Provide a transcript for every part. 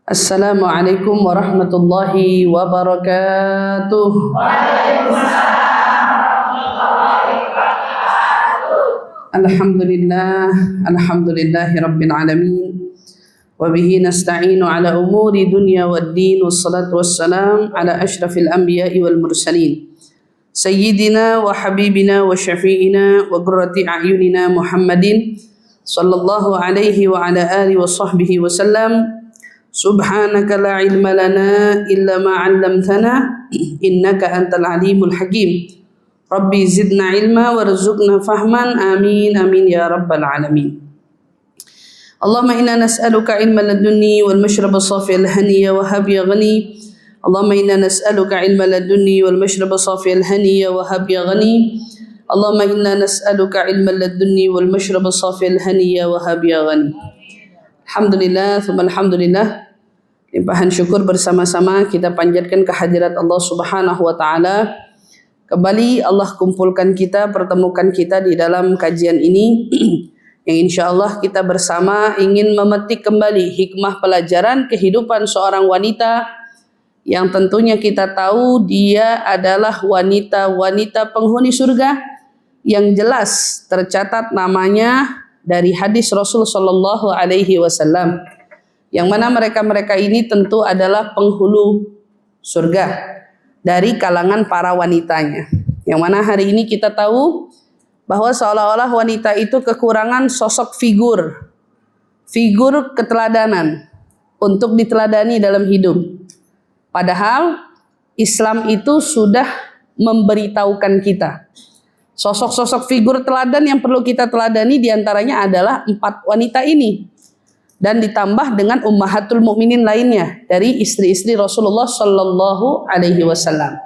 Assalamualaikum warahmatullahi wabarakatuh. Alhamdulillah, alhamdulillahi rabbil alamin. Wa bihi nasta'inu ala umuri dunya waddin, wassalatu wassalam ala ashrafil anbiya'i wal mursalin. Sayyidina wa habibina wa syafi'ina wa qurrati a'yunina Muhammadin sallallahu alaihi wa ala alihi wa sahbihi wa sallam. Subhanaka la ilma lana illa ma 'allamtana innaka antal alimul hakim. Rabbi zidna ilma warzuqna fahman. Amin amin ya rabbal alamin. Allahumma inna nas'aluka ilman ladunni wal mashraba safiyal haniya wa habiya ghani. Allahumma inna nas'aluka ilman ladunni wal mashraba safiyal haniya wa habiya ghani. Allahumma inna nas'aluka ilman ladunni wal mashraba safiyal haniya wa habiya ghani. Alhamdulillah, thumma alhamdulillah. Limpahan syukur bersama-sama kita panjatkan kehadirat Allah Subhanahu wa taala. Kembali Allah kumpulkan kita, pertemukan kita di dalam kajian ini yang insyaallah kita bersama ingin memetik kembali hikmah pelajaran kehidupan seorang wanita yang tentunya kita tahu dia adalah wanita-wanita penghuni surga yang jelas tercatat namanya dari hadis Rasul sallallahu alaihi wasallam, yang mana mereka-mereka ini tentu adalah penghulu surga dari kalangan para wanitanya. Yang mana hari ini kita tahu bahwa seolah-olah wanita itu kekurangan sosok figur keteladanan untuk diteladani dalam hidup. Padahal Islam itu sudah memberitahukan kita sosok-sosok figur teladan yang perlu kita teladani, diantaranya adalah 4 wanita ini. Dan ditambah dengan ummahatul mukminin lainnya dari istri-istri Rasulullah sallallahu alaihi wasallam.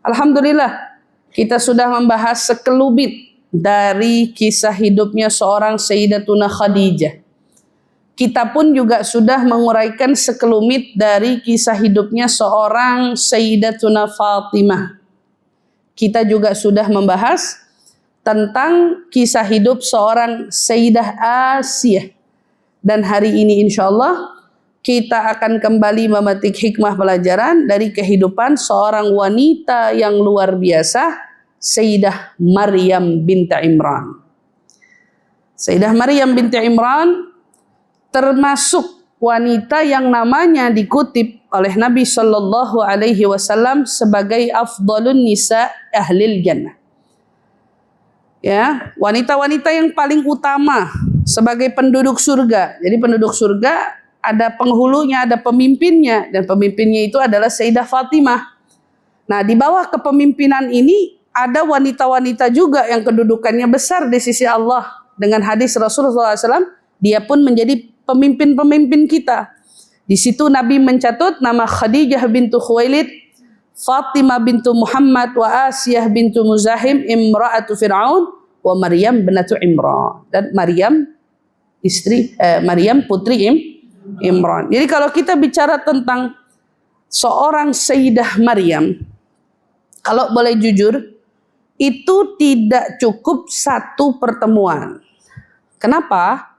Alhamdulillah, kita sudah membahas sekelumit dari kisah hidupnya seorang Sayyidatuna Khadijah. Kita pun juga sudah menguraikan sekelumit dari kisah hidupnya seorang Sayyidatuna Fatimah. Kita juga sudah membahas tentang kisah hidup seorang Sayyidah Asiyah. Dan hari ini insyaallah kita akan kembali memetik hikmah pelajaran dari kehidupan seorang wanita yang luar biasa, Sayyidah Maryam binti Imran. Sayyidah Maryam binti Imran termasuk wanita yang namanya dikutip oleh Nabi sallallahu alaihi wasallam sebagai afdhalun nisa ahlil jannah. Ya, wanita-wanita yang paling utama sebagai penduduk surga. Jadi penduduk surga ada penghulunya, ada pemimpinnya, dan pemimpinnya itu adalah Sayyidah Fatimah. Nah, di bawah kepemimpinan ini ada wanita-wanita juga yang kedudukannya besar di sisi Allah. Dengan hadis Rasulullah SAW, dia pun menjadi pemimpin-pemimpin kita. Di situ Nabi mencatut nama Khadijah bintu Khuwailid, Fatimah bintu Muhammad, wa Asiyah bintu Muzahim, imra'atu Fir'aun, wa Maryam bintu Imran. Dan Maryam Maryam putri Imran. Jadi kalau kita bicara tentang seorang Sayyidah Maryam, kalau boleh jujur, itu tidak cukup satu pertemuan. Kenapa?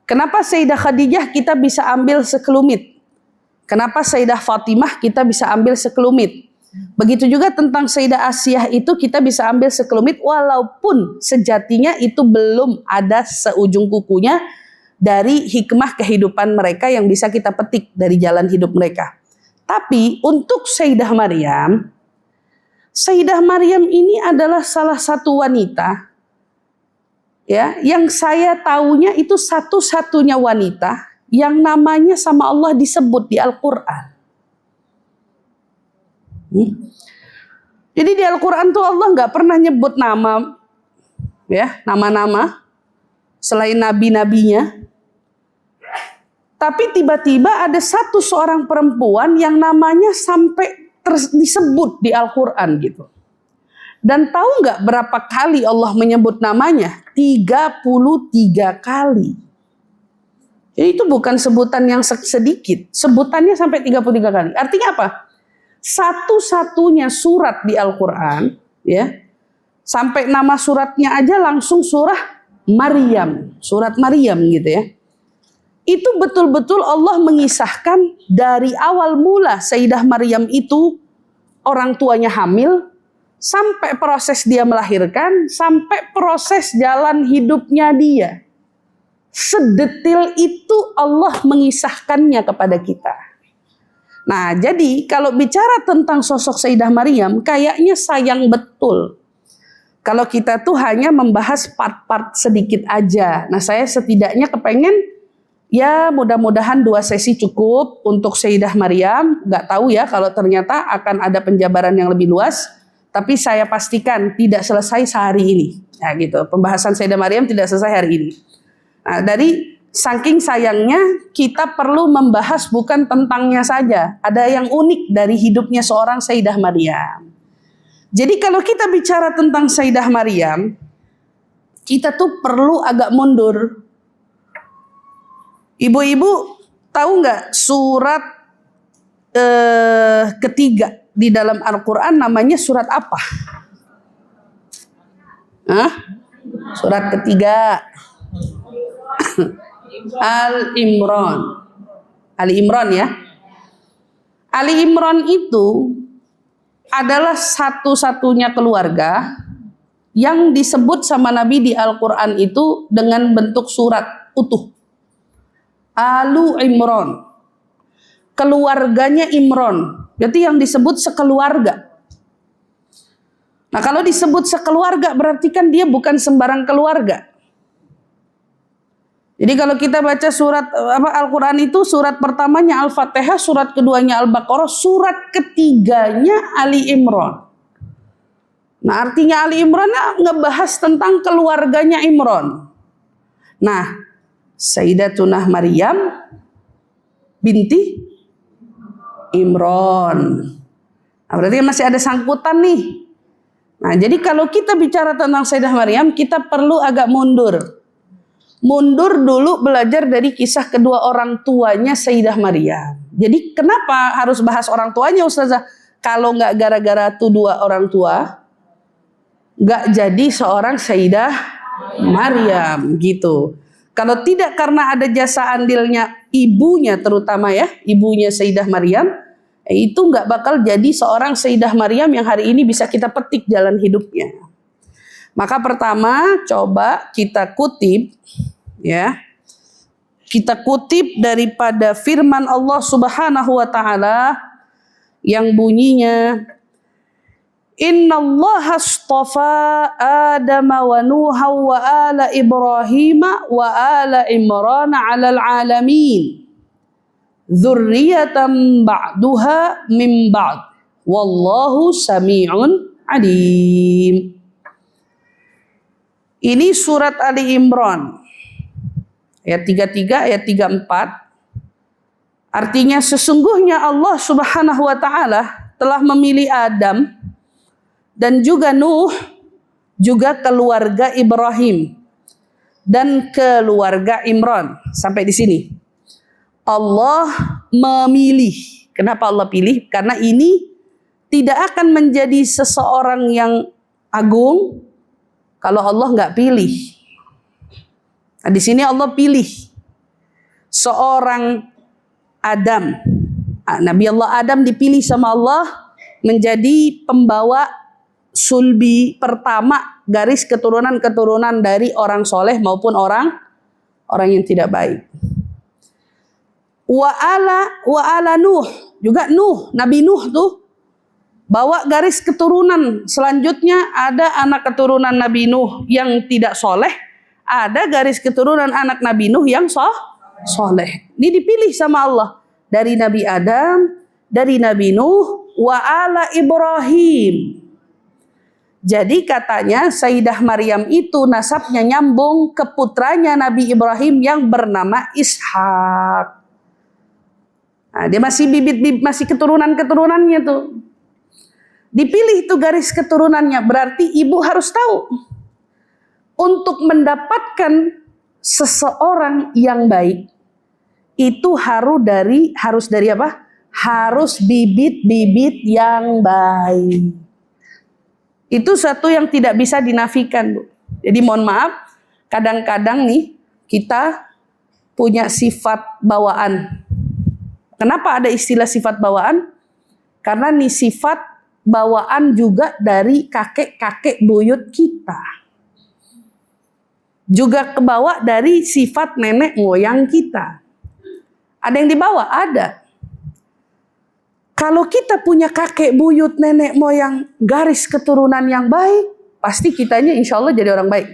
Kenapa Sayyidah Khadijah kita bisa ambil sekelumit? Kenapa Sayyidah Fatimah kita bisa ambil sekelumit? Begitu juga tentang Sayyidah Asiyah itu kita bisa ambil sekelumit, walaupun sejatinya itu belum ada seujung kukunya dari hikmah kehidupan mereka yang bisa kita petik dari jalan hidup mereka. Tapi untuk Sayyidah Maryam ini adalah salah satu wanita ya yang saya tahunya itu satu-satunya wanita yang namanya sama Allah disebut di Al-Qur'an. Jadi di Al-Quran tuh Allah nggak pernah nyebut nama, ya, nama-nama selain nabi-nabinya. Tapi tiba-tiba ada seorang perempuan yang namanya sampai disebut di Al-Quran gitu. Dan tahu nggak berapa kali Allah menyebut namanya? 33 kali. Jadi itu bukan sebutan yang sedikit, sebutannya sampai 33 kali. Artinya apa? Satu-satunya surat di Al-Quran, ya, sampai nama suratnya aja langsung surah Maryam, surat Maryam gitu ya. itu betul-betul Allah mengisahkan dari awal mula Sayyidah Maryam itu orang tuanya hamil, sampai proses dia melahirkan, sampai proses jalan hidupnya dia. Sedetil itu Allah mengisahkannya kepada kita. Nah, jadi kalau bicara tentang sosok Sayyidah Maryam, kayaknya sayang betul kalau kita tuh hanya membahas part-part sedikit aja. Nah, saya setidaknya kepengen, ya mudah-mudahan 2 sesi cukup untuk Sayyidah Maryam. Gak tahu ya kalau ternyata akan ada penjabaran yang lebih luas, tapi saya pastikan tidak selesai sehari ini. Ya gitu, pembahasan Sayyidah Maryam tidak selesai hari ini. Nah, dari saking sayangnya kita perlu membahas bukan tentangnya saja. Ada yang unik dari hidupnya seorang Sayyidah Maryam. Jadi kalau kita bicara tentang Sayyidah Maryam, kita tuh perlu agak mundur. Ibu-ibu tahu nggak surat ketiga di dalam Al-Quran namanya surat apa? Hah? Surat ketiga. Al-Imran. Ali Imran ya. Ali Imran itu adalah satu-satunya keluarga yang disebut sama Nabi di Al-Quran itu dengan bentuk surat utuh. Alu Imran. Keluarganya Imran. Berarti yang disebut sekeluarga. Nah, kalau disebut sekeluarga berarti kan dia bukan sembarang keluarga. Jadi kalau kita baca surat Al-Quran itu surat pertamanya Al-Fatihah, surat keduanya Al-Baqarah, surat ketiganya Ali Imran. Nah, artinya Ali Imran ngebahas tentang keluarganya Imran. Nah, Sayyidatuna Maryam binti Imran. Nah, berarti masih ada sangkutan nih. Nah, jadi kalau kita bicara tentang Sayyidah Maryam, kita perlu agak mundur. Mundur dulu belajar dari kisah kedua orang tuanya Sayyidah Maryam. Jadi kenapa harus bahas orang tuanya, Ustazah? Kalau nggak gara-gara tuh dua orang tua, nggak jadi seorang Sayyidah Maryam gitu. Kalau tidak karena ada jasa andilnya ibunya, terutama ya, ibunya Sayyidah Maryam, itu nggak bakal jadi seorang Sayyidah Maryam yang hari ini bisa kita petik jalan hidupnya. Maka pertama coba kita kutip ya. Kita kutip daripada firman Allah Subhanahu wa taala yang bunyinya Innallaha astafa Adama wa Nuha wa ala Ibrahim wa ala Imran 'alal 'alamin. Dzurriyyatan ba'duha min ba'd. Wallahu sami'un 'alim. Ini surat Ali Imran. Ayat 33, ayat 34. Artinya sesungguhnya Allah Subhanahu wa taala telah memilih Adam dan juga Nuh, juga keluarga Ibrahim dan keluarga Imran. Sampai di sini. Allah memilih. Kenapa Allah pilih? Karena ini tidak akan menjadi seseorang yang agung kalau Allah nggak pilih. Nah, di sini Allah pilih seorang Adam. Nabi Allah Adam dipilih sama Allah menjadi pembawa sulbi pertama garis keturunan-keturunan dari orang soleh maupun orang yang tidak baik. Wa ala Nuh, juga Nuh, Nabi Nuh tuh bawa garis keturunan. Selanjutnya ada anak keturunan Nabi Nuh yang tidak soleh, ada garis keturunan anak Nabi Nuh yang soleh. Ini dipilih sama Allah dari Nabi Adam, dari Nabi Nuh, wa ala Ibrahim. Jadi katanya Sayyidah Maryam itu nasabnya nyambung ke putranya Nabi Ibrahim yang bernama Ishak. Nah, dia masih masih keturunan-keturunannya tuh. Dipilih tuh garis keturunannya, berarti ibu harus tahu. Untuk mendapatkan seseorang yang baik, itu harus dari apa? Harus bibit-bibit yang baik. Itu satu yang tidak bisa dinafikan, Bu. Jadi mohon maaf, kadang-kadang nih kita punya sifat bawaan. Kenapa ada istilah sifat bawaan? Karena nih sifat bawaan juga dari kakek-kakek buyut kita. Juga kebawa dari sifat nenek moyang kita. Ada yang dibawa? Ada. Kalau kita punya kakek buyut nenek moyang garis keturunan yang baik, pasti kitanya insya Allah jadi orang baik.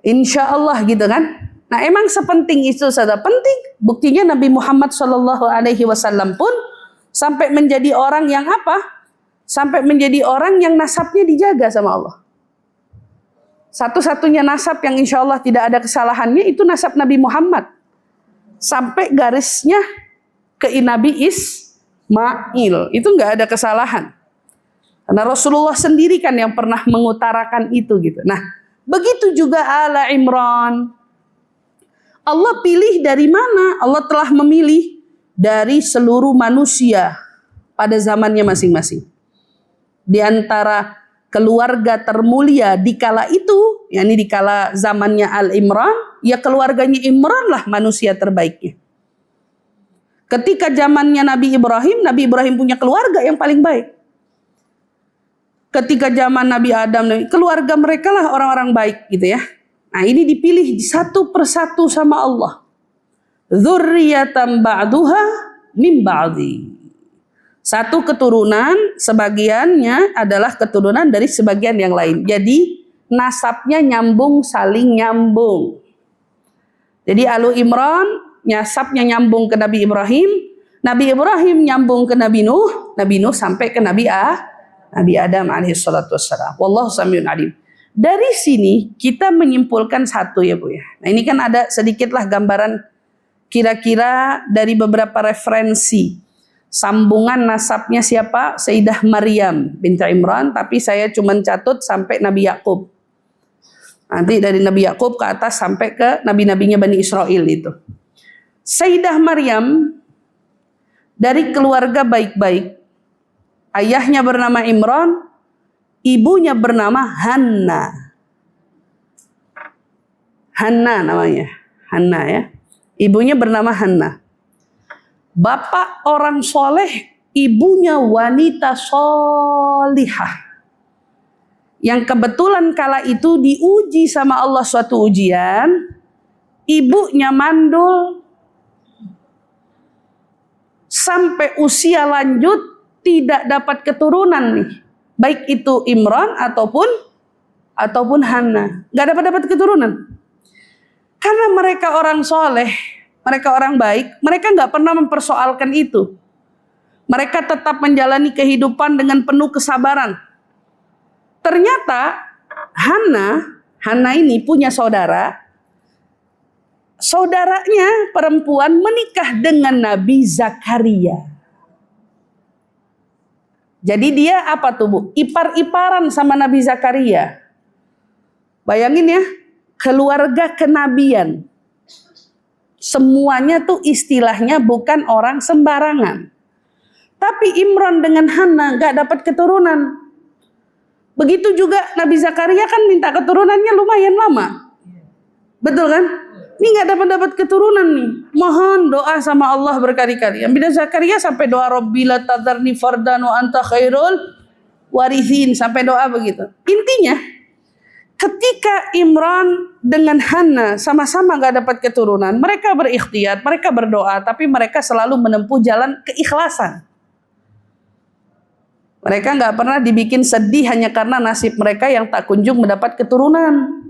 Insya Allah gitu kan. Nah emang sepenting itu saja penting. Buktinya Nabi Muhammad SAW pun sampai menjadi orang yang apa? Sampai menjadi orang yang nasabnya dijaga sama Allah. Satu-satunya nasab yang insya Allah tidak ada kesalahannya itu nasab Nabi Muhammad. Sampai garisnya ke Nabi Ismail. Itu nggak ada kesalahan. Karena Rasulullah sendiri kan yang pernah mengutarakan itu gitu. Nah, begitu juga Ala Imran. Allah pilih dari mana? Allah telah memilih dari seluruh manusia pada zamannya masing-masing. Di antara keluarga termulia di kala itu, yakni di kala zamannya Al-Imran, ya keluarganya Imran lah manusia terbaiknya. Ketika zamannya Nabi Ibrahim punya keluarga yang paling baik. Ketika zaman Nabi Adam, keluarga mereka lah orang-orang baik gitu ya. Nah ini dipilih satu persatu sama Allah. Dzurriyyatan ba'duha min ba'di. Satu keturunan, sebagiannya adalah keturunan dari sebagian yang lain. Jadi nasabnya nyambung, saling nyambung. Jadi Alu Imran, nasabnya nyambung ke Nabi Ibrahim nyambung ke Nabi Nuh sampai ke Nabi Adam alaihissalatu wassalam. Wallahu samiun alim. Dari sini kita menyimpulkan satu ya Bu ya. Nah ini kan ada sedikitlah gambaran kira-kira dari beberapa referensi. Sambungan nasabnya siapa? Sayyidah Maryam binti Imran, tapi saya cuma catut sampai Nabi Yakub. Nanti dari Nabi Yakub ke atas sampai ke nabi-nabinya Bani Israel itu. Sayyidah Maryam dari keluarga baik-baik. Ayahnya bernama Imran, ibunya bernama Hanna. Hanna namanya. Hanna ya. Ibunya bernama Hanna. Bapak orang soleh, ibunya wanita solihah. Yang kebetulan kala itu diuji sama Allah suatu ujian, ibunya mandul sampai usia lanjut tidak dapat keturunan nih. Baik itu Imran ataupun Hanna, nggak dapat keturunan. Karena mereka orang soleh, mereka orang baik, mereka nggak pernah mempersoalkan itu. Mereka tetap menjalani kehidupan dengan penuh kesabaran. Ternyata Hanna ini punya saudara. Saudaranya perempuan menikah dengan Nabi Zakaria. Jadi dia apa tuh Bu? Ipar-iparan sama Nabi Zakaria. Bayangin ya, keluarga kenabian. Semuanya tuh istilahnya bukan orang sembarangan. Tapi Imran dengan Hanna gak dapat keturunan. Begitu juga Nabi Zakaria kan minta keturunannya lumayan lama. Betul kan? Ini gak dapat keturunan nih. Mohon doa sama Allah berkali-kali. Nabi Zakaria sampai doa Rabbi la tadharni fardan wa anta khairul warithin. Sampai doa begitu. Intinya ketika Imran dengan Hanna sama-sama gak dapat keturunan, mereka berikhtiar, mereka berdoa, tapi mereka selalu menempuh jalan keikhlasan. Mereka gak pernah dibikin sedih hanya karena nasib mereka yang tak kunjung mendapat keturunan.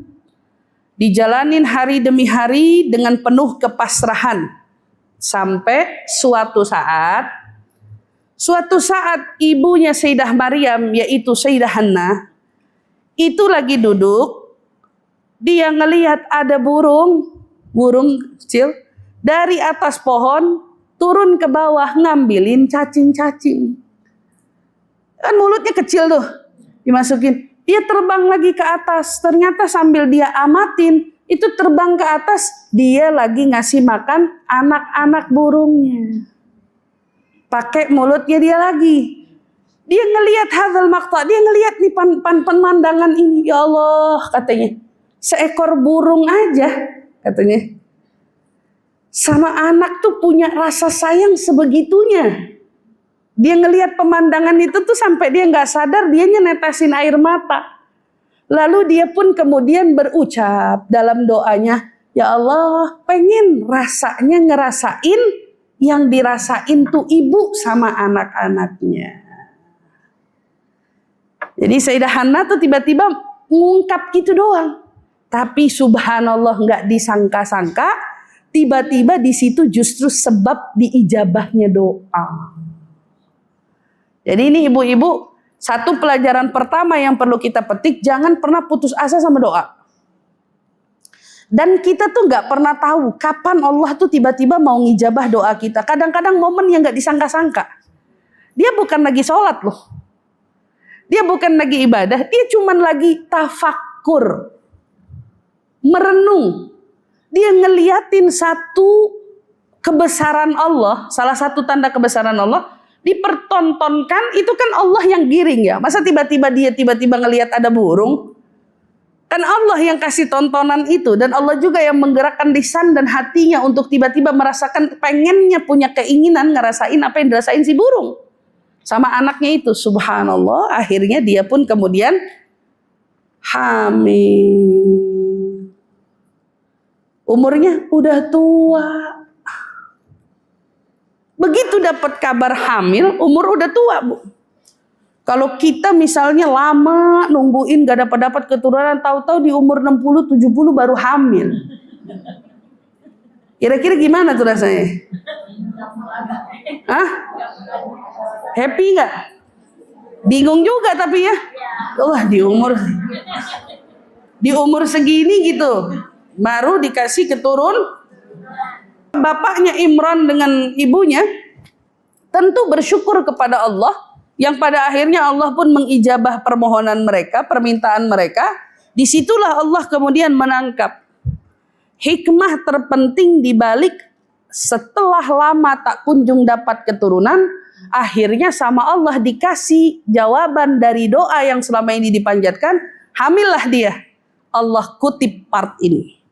Dijalanin hari demi hari dengan penuh kepasrahan. Sampai suatu saat ibunya Sayyidah Maryam, yaitu Sayyidah Hanna, itu lagi duduk, dia ngelihat ada burung kecil dari atas pohon turun ke bawah ngambilin cacing-cacing. Kan mulutnya kecil tuh, dimasukin. Dia terbang lagi ke atas, ternyata sambil dia amatin, itu terbang ke atas, dia lagi ngasih makan anak-anak burungnya. Pakai mulutnya dia lagi. Dia ngelihat hadzal maqta, dia ngelihat nih pemandangan ini. Ya Allah, katanya. Seekor burung aja, katanya. sama anak tuh punya rasa sayang sebegitunya. Dia ngelihat pemandangan itu tuh sampai dia nggak sadar, dianya netesin air mata. Lalu dia pun kemudian berucap dalam doanya, ya Allah, pengen rasanya ngerasain yang dirasain tuh ibu sama anak-anaknya. Jadi Sayyidah Hannah tuh tiba-tiba ngungkap gitu doang. Tapi subhanallah nggak disangka-sangka, tiba-tiba di situ justru sebab diijabahnya doa. Jadi ini ibu-ibu, satu pelajaran pertama yang perlu kita petik, jangan pernah putus asa sama doa. Dan kita tuh nggak pernah tahu kapan Allah tuh tiba-tiba mau ngijabah doa kita. Kadang-kadang momen yang nggak disangka-sangka. Dia bukan lagi sholat loh. Dia bukan lagi ibadah, dia cuman lagi tafakkur. Merenung. Dia ngeliatin satu kebesaran Allah, salah satu tanda kebesaran Allah, dipertontonkan, itu kan Allah yang giring ya. Masa tiba-tiba dia ngelihat ada burung? Kan Allah yang kasih tontonan itu, dan Allah juga yang menggerakkan lisan dan hatinya untuk tiba-tiba merasakan pengennya, punya keinginan ngerasain apa yang dirasain si burung. Sama anaknya itu, subhanallah, akhirnya dia pun kemudian hamil. Umurnya udah tua. Begitu dapat kabar hamil, umur udah tua, Bu. Kalau kita misalnya lama nungguin gak dapat keturunan, tahu-tahu di umur 60-70 baru hamil. Kira-kira gimana tuh rasanya? Hah? Happy nggak? Bingung juga tapi ya. Wah, di umur segini gitu baru dikasih keturun. Bapaknya Imran dengan ibunya tentu bersyukur kepada Allah yang pada akhirnya Allah pun mengijabah permohonan mereka, permintaan mereka. Disitulah Allah kemudian menangkap hikmah terpenting di balik setelah lama tak kunjung dapat keturunan, akhirnya sama Allah dikasih jawaban dari doa yang selama ini dipanjatkan, hamillah dia. Allah kutip part ini.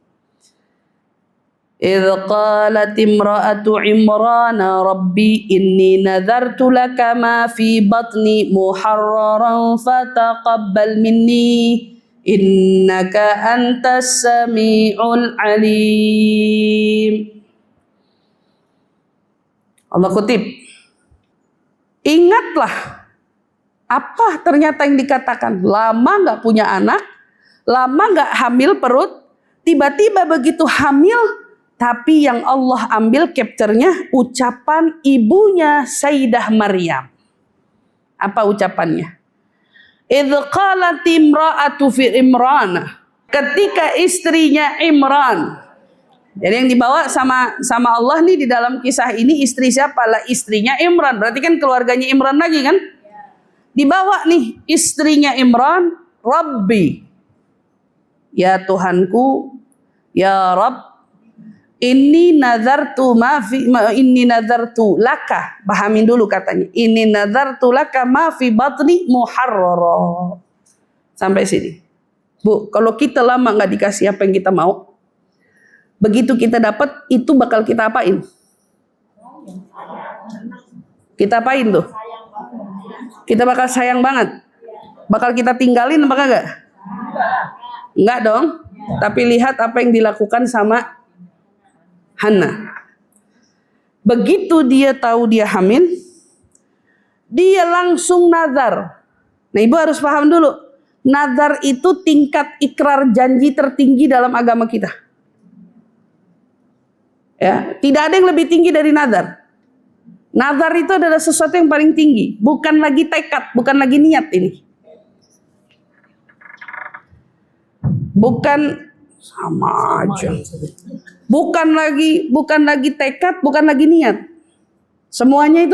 إِذْ قَالَتِ امْرَأَةُ عِمْرَانَ رَبِّي إِنِّي نَذَرْتُ لَكَ مَا فِي بَطْنِي مُحَرَّرًا فَتَقَبَّلْ مِنِّي إِنَّكَ أَنْتَ السَّمِيعُ الْعَلِيمُ. Allah kutip, ingatlah apa ternyata yang dikatakan, lama gak punya anak, lama gak hamil perut, tiba-tiba begitu hamil, tapi yang Allah ambil capture-nya ucapan ibunya Sayyidah Maryam. Apa ucapannya? Idz qalat imra'atu fi Imran, ketika istrinya Imran. Jadi yang dibawa sama Allah nih di dalam kisah ini istri siapa? Lah istrinya Imran. Berarti kan keluarganya Imran lagi kan? Dibawa nih istrinya Imran, Rabbi. Ya Tuhanku, ya Rabb, inni nazartu laka. Pahamin dulu katanya. Inni nazartu laka ma fi batni muharrara. Sampai sini. Bu, kalau kita lama nggak dikasih apa yang kita mau, begitu kita dapat, itu bakal kita apain? Kita apain tuh? Kita bakal sayang banget. Bakal kita tinggalin apa enggak? Enggak dong. Tapi lihat apa yang dilakukan sama Hannah. Begitu dia tahu dia hamil, dia langsung nazar. Nah, ibu harus paham dulu. Nazar itu tingkat ikrar janji tertinggi dalam agama kita. Ya, tidak ada yang lebih tinggi dari nazar. Nazar itu adalah sesuatu yang paling tinggi, bukan lagi tekad, bukan lagi niat ini. Bukan sama aja. Bukan lagi tekad, bukan lagi niat. Semuanya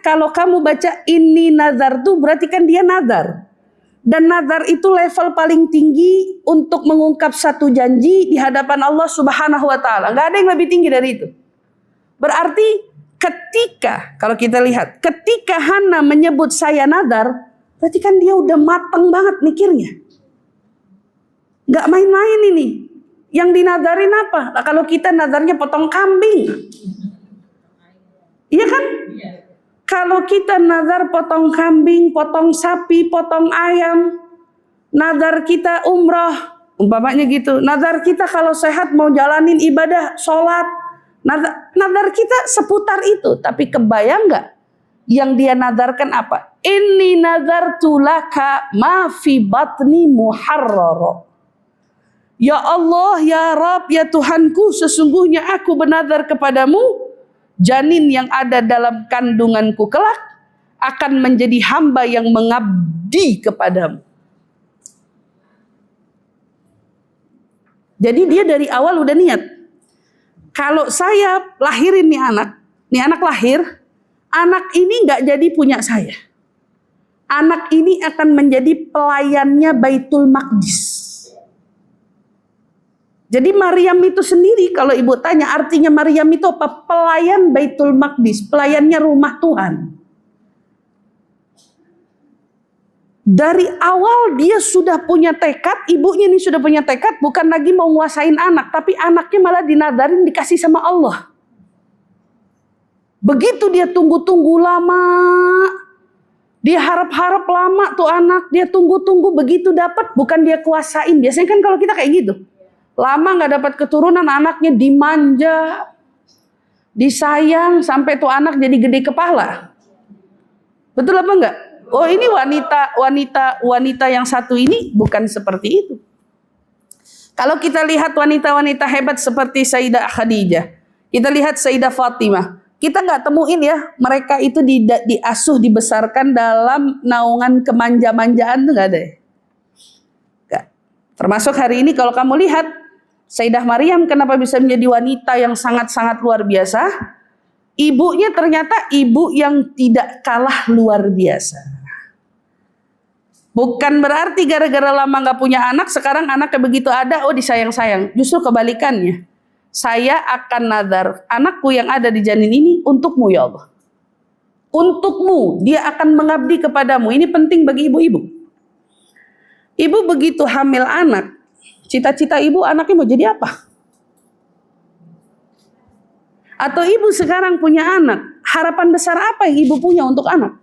kalau kamu baca ini nazar tuh berarti kan dia nazar. Dan nazar itu level paling tinggi untuk mengungkap satu janji di hadapan Allah Subhanahu wa taala. Enggak ada yang lebih tinggi dari itu. Berarti kalau kita lihat, ketika Hannah menyebut saya nazar, berarti kan dia udah matang banget mikirnya. Enggak main-main ini. Yang dinadarin apa? Nah, kalau kita nadarnya potong kambing, iya kan? Kalau kita nadar potong kambing, potong sapi, potong ayam, nadar kita umroh, umpamanya gitu. Nadar kita kalau sehat mau jalanin ibadah, sholat, nadar kita seputar itu. Tapi kebayang nggak yang dia nadarkan apa? Inni nadartu laka ma fi batni muharrara. Ya Allah, ya Rabb, ya Tuhanku, sesungguhnya aku bernadar kepadamu, janin yang ada dalam kandunganku kelak akan menjadi hamba yang mengabdi kepadamu. Jadi dia dari awal udah niat. Kalau saya lahirin nih anak lahir, anak ini nggak jadi punya saya. Anak ini akan menjadi pelayannya Baitul Maqdis. Jadi Maryam itu sendiri, kalau ibu tanya artinya Maryam itu apa? Pelayan Baitul Maqdis, pelayannya rumah Tuhan. Dari awal dia sudah punya tekad, ibunya ini sudah punya tekad, bukan lagi mau nguasain anak, tapi anaknya malah dinadarin dikasih sama Allah. Begitu dia tunggu-tunggu lama, dia harap-harap lama tuh anak, dia tunggu-tunggu, begitu dapat bukan dia kuasain. Biasanya kan kalau kita kayak gitu. Lama gak dapat keturunan, anaknya dimanja, disayang, sampai tuh anak jadi gede kepala. Betul apa enggak? Oh, ini wanita yang satu ini bukan seperti itu. Kalau kita lihat wanita-wanita hebat seperti Sayyidah Khadijah, kita lihat Sayyidah Fatimah, kita nggak temuin ya mereka itu diasuh, dibesarkan dalam naungan kemanja-manjaan, tuh nggak ada. Nggak. Termasuk hari ini kalau kamu lihat Sayyidah Maryam kenapa bisa menjadi wanita yang sangat-sangat luar biasa? Ibunya ternyata ibu yang tidak kalah luar biasa. Bukan berarti gara-gara lama gak punya anak, sekarang anaknya begitu ada, oh disayang-sayang. Justru kebalikannya. Saya akan nadar anakku yang ada di janin ini untukmu ya Allah. Untukmu, dia akan mengabdi kepadamu. Ini penting bagi ibu-ibu. Ibu begitu hamil anak, cita-cita ibu anaknya mau jadi apa? Atau ibu sekarang punya anak, harapan besar apa yang ibu punya untuk anak?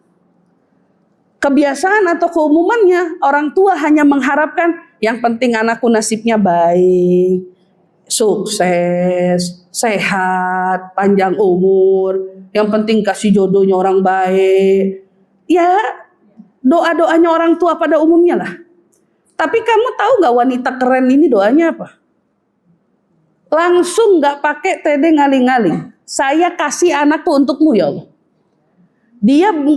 Kebiasaan atau keumumannya orang tua hanya mengharapkan yang penting anakku nasibnya baik, sukses, sehat, panjang umur, yang penting kasih jodohnya orang baik. Ya, doa-doanya orang tua pada umumnya lah. Tapi kamu tahu gak wanita keren ini doanya apa? Langsung gak pakai tede ngaling-ngaling. Saya kasih anakku untukmu ya Allah.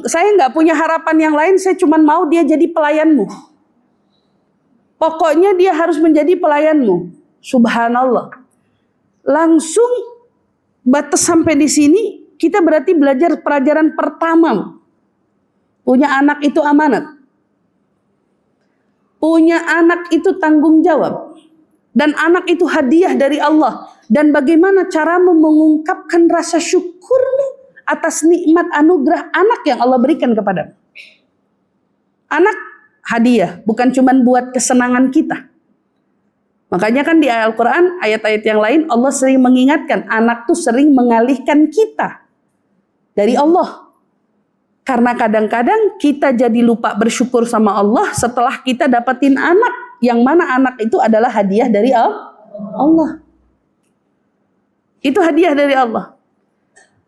Saya nggak punya harapan yang lain, saya cuma mau dia jadi pelayanmu. Pokoknya dia harus menjadi pelayanmu. Subhanallah. Langsung batas sampai di sini, kita berarti belajar pelajaran pertama. Punya anak itu amanat. Punya anak itu tanggung jawab. Dan anak itu hadiah dari Allah. Dan bagaimana caramu mengungkapkan rasa syukurmu atas nikmat anugerah anak yang Allah berikan kepadamu. Anak hadiah, bukan cuma buat kesenangan kita. Makanya kan di Al-Quran, ayat-ayat yang lain Allah sering mengingatkan, anak tuh sering mengalihkan kita dari Allah. Karena kadang-kadang kita jadi lupa bersyukur sama Allah setelah kita dapetin anak, yang mana anak itu adalah hadiah dari Allah. Itu hadiah dari Allah.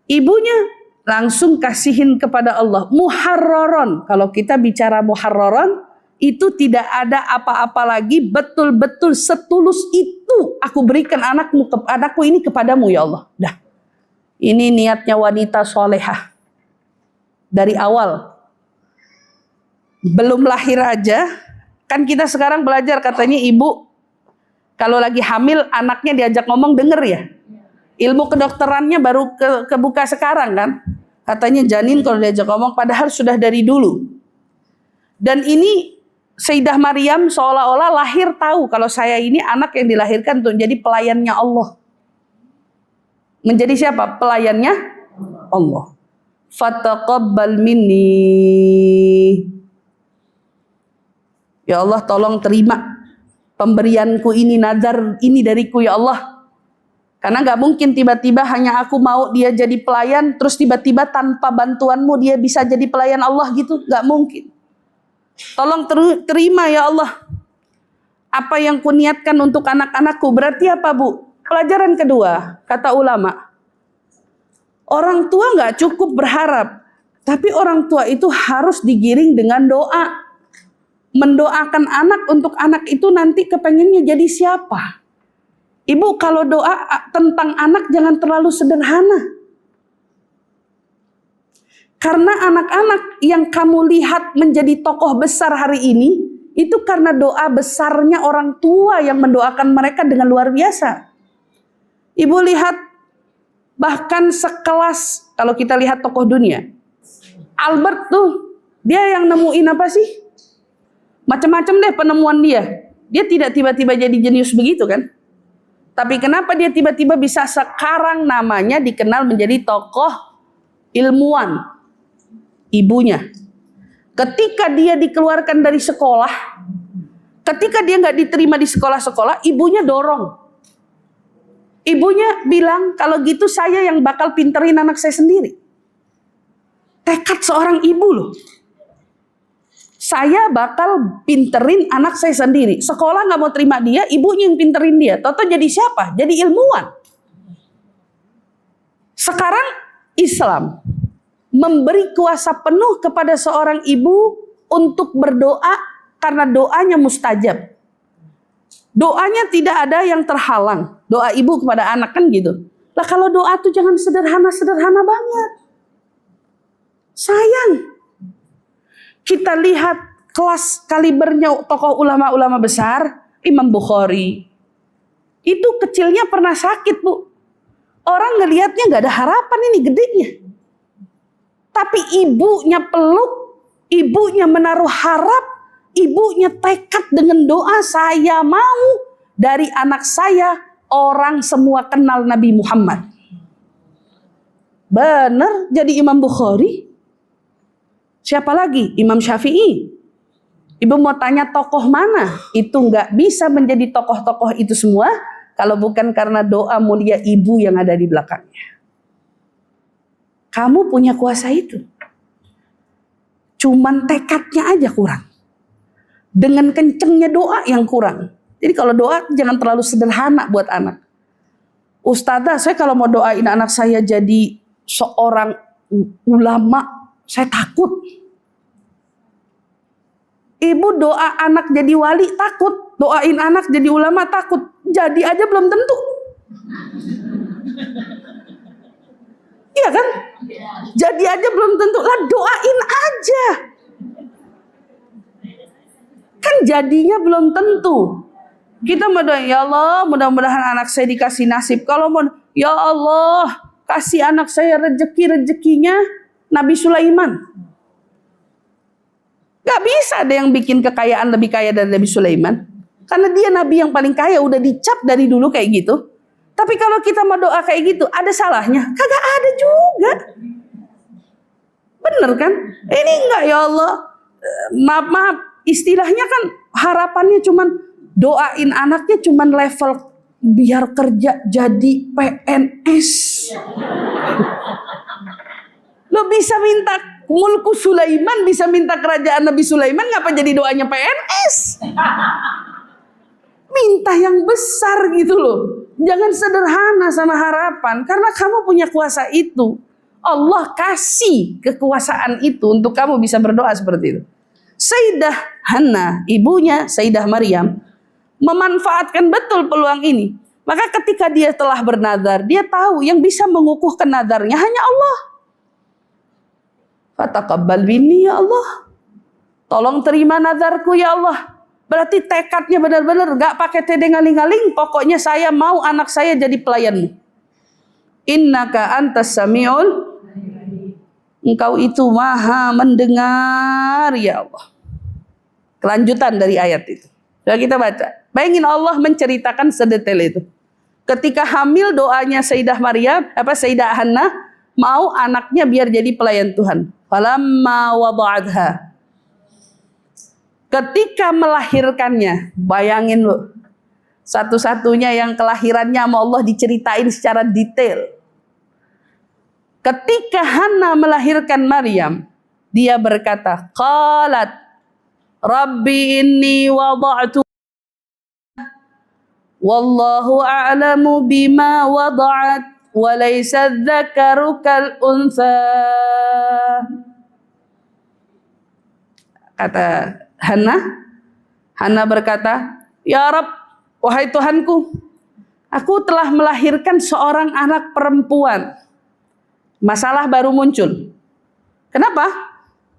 Ibunya langsung kasihin kepada Allah. Muharraron. Kalau kita bicara muharraron, itu tidak ada apa-apa lagi. Betul-betul setulus itu aku berikan anakku ini kepadamu ya Allah. Dah. Ini niatnya wanita solehah. Dari awal. Belum lahir aja. Kan kita sekarang belajar katanya ibu. Kalau lagi hamil anaknya diajak ngomong denger ya. Ilmu kedokterannya baru kebuka sekarang kan. Katanya janin kalau diajak ngomong, padahal sudah dari dulu. Dan ini Sayyidah Maryam seolah-olah lahir tahu kalau saya ini anak yang dilahirkan untuk jadi pelayannya Allah. Menjadi siapa? Pelayannya Allah. Fataqabbal minni. Ya Allah tolong terima pemberianku ini, nazar ini dariku ya Allah. Karena gak mungkin tiba-tiba hanya aku mau dia jadi pelayan, terus tiba-tiba tanpa bantuanmu dia bisa jadi pelayan Allah gitu. Gak mungkin. Tolong terima ya Allah apa yang kuniatkan untuk anak-anakku. Berarti apa Bu? Pelajaran kedua, kata ulama, orang tua gak cukup berharap, tapi orang tua itu harus digiring dengan doa. Mendoakan anak untuk anak itu nanti kepengennya jadi siapa. Ibu kalau doa tentang anak jangan terlalu sederhana. Karena anak-anak yang kamu lihat menjadi tokoh besar hari ini, itu karena doa besarnya orang tua yang mendoakan mereka dengan luar biasa. Ibu lihat bahkan sekelas, kalau kita lihat tokoh dunia, Albert tuh, dia yang nemuin apa sih? Macam-macam deh penemuan dia. Dia tidak tiba-tiba jadi jenius begitu kan? Tapi kenapa dia tiba-tiba bisa sekarang namanya dikenal menjadi tokoh ilmuwan? Ibunya. Ketika dia dikeluarkan dari sekolah, ketika dia nggak diterima di sekolah-sekolah, ibunya dorong. Ibunya bilang, kalau gitu saya yang bakal pinterin anak saya sendiri. Tekad seorang ibu loh. Saya bakal pinterin anak saya sendiri. Sekolah gak mau terima dia, ibunya yang pinterin dia. Toto jadi siapa? Jadi ilmuwan. Sekarang Islam memberi kuasa penuh kepada seorang ibu untuk berdoa karena doanya mustajab. Doanya tidak ada yang terhalang. Doa ibu kepada anak kan gitu. Lah kalau doa tuh jangan sederhana-sederhana banget. Sayang. Kita lihat kelas kalibernya tokoh ulama-ulama besar, Imam Bukhari. Itu kecilnya pernah sakit Bu. Orang ngelihatnya gak ada harapan ini gedenya. Tapi ibunya peluk, ibunya menaruh harap, ibunya tekad dengan doa, saya mau dari anak saya orang semua kenal Nabi Muhammad. Bener jadi Imam Bukhari. Siapa lagi? Imam Syafi'i. Ibu mau tanya tokoh mana? Itu nggak bisa menjadi tokoh-tokoh itu semua kalau bukan karena doa mulia ibu yang ada di belakangnya. Kamu punya kuasa itu. Cuman tekadnya aja kurang. Dengan kencengnya doa yang kurang. Jadi kalau doa jangan terlalu sederhana buat anak. Ustazah, saya kalau mau doain anak saya jadi seorang ulama, saya takut. Ibu doa anak jadi wali takut, doain anak jadi ulama takut. Jadi aja belum tentu. Iya kan? Jadi aja belum tentu. Lah doain aja. Kan jadinya belum tentu. Kita mau doa, ya Allah, mudah-mudahan anak saya dikasih nasib. Kalau mau, ya Allah, kasih anak saya rezekinya Nabi Sulaiman. Gak bisa ada yang bikin kekayaan lebih kaya dari Nabi Sulaiman. Karena dia Nabi yang paling kaya, udah dicap dari dulu kayak gitu. Tapi kalau kita mau doa kayak gitu, ada salahnya? Kagak ada juga. Bener kan? Ini enggak ya Allah. Maaf, istilahnya kan harapannya cuman doain anaknya cuman level biar kerja jadi PNS. Lo bisa minta mulku Sulaiman, bisa minta kerajaan Nabi Sulaiman, ngapa jadi doanya PNS? Minta yang besar gitu loh. Jangan sederhana sama harapan, karena kamu punya kuasa itu. Allah kasih kekuasaan itu untuk kamu bisa berdoa seperti itu. Sayyidah Hannah, ibunya Sayyidah Maryam, memanfaatkan betul peluang ini. Maka ketika dia telah bernazar, dia tahu yang bisa mengukuhkan nazarnya hanya Allah. Fataqabbal minni ya Allah. Tolong terima nazarku ya Allah. Berarti tekadnya benar-benar gak pakai tedeng-aling-aling. Pokoknya saya mau anak saya jadi pelayanmu. Innaka antas sami'ul. Engkau itu maha mendengar ya Allah. Kelanjutan dari ayat itu. Sudah kita baca. Bayangin Allah menceritakan sedetail itu. Ketika hamil doanya Sayyidah Maryam, Sayyidah Hannah, mau anaknya biar jadi pelayan Tuhan. Falamma wada'atha. Ketika melahirkannya, bayangin lu, satu-satunya yang kelahirannya sama Allah diceritain secara detail. Ketika Hana melahirkan Maryam, dia berkata, qalat Rabbi inni wada'tu wallahu a'lamu bima wada'at wa laysa dzakaru kal untha. Kata Hana berkata, ya Rabb, wahai Tuhanku, aku telah melahirkan seorang anak perempuan. Masalah baru muncul. Kenapa?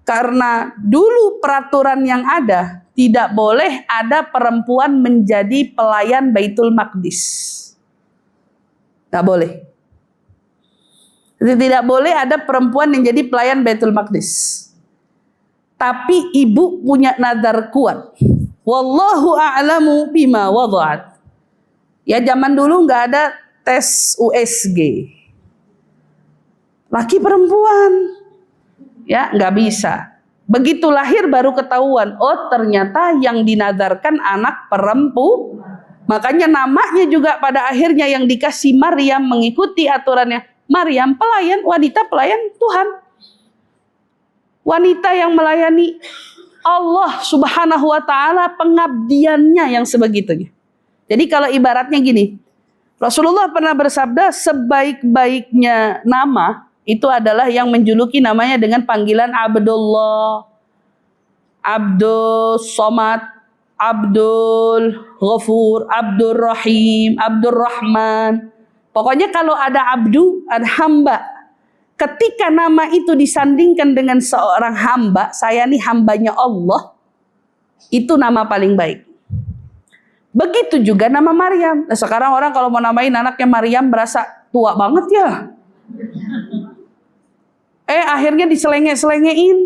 Karena dulu peraturan yang ada, tidak boleh ada perempuan menjadi pelayan Baitul Maqdis. Tidak boleh. Tidak boleh ada perempuan yang jadi pelayan Baitul Maqdis. Tapi ibu punya nadar kuat. Wallahu a'lamu bima wada'at. Ya zaman dulu nggak ada tes USG. Laki perempuan. Ya nggak bisa. Begitu lahir baru ketahuan. Oh ternyata yang dinadarkan anak perempuan. Makanya namanya juga pada akhirnya yang dikasih Maryam mengikuti aturannya. Maryam pelayan, wanita pelayan Tuhan. Wanita yang melayani Allah Subhanahu wa ta'ala, pengabdiannya yang sebegitunya. Jadi kalau ibaratnya gini, Rasulullah pernah bersabda, sebaik-baiknya nama itu adalah yang menjuluki namanya dengan panggilan Abdullah, Abdul Somad, Abdul Ghafur, Abdul Rahim, Abdul Rahman. Pokoknya kalau ada abdu, ada hamba. Ketika nama itu disandingkan dengan seorang hamba, saya nih hambanya Allah, itu nama paling baik. Begitu juga nama Maryam. Nah, sekarang orang kalau mau namain anaknya Maryam berasa tua banget ya. Akhirnya diselenge-selengein.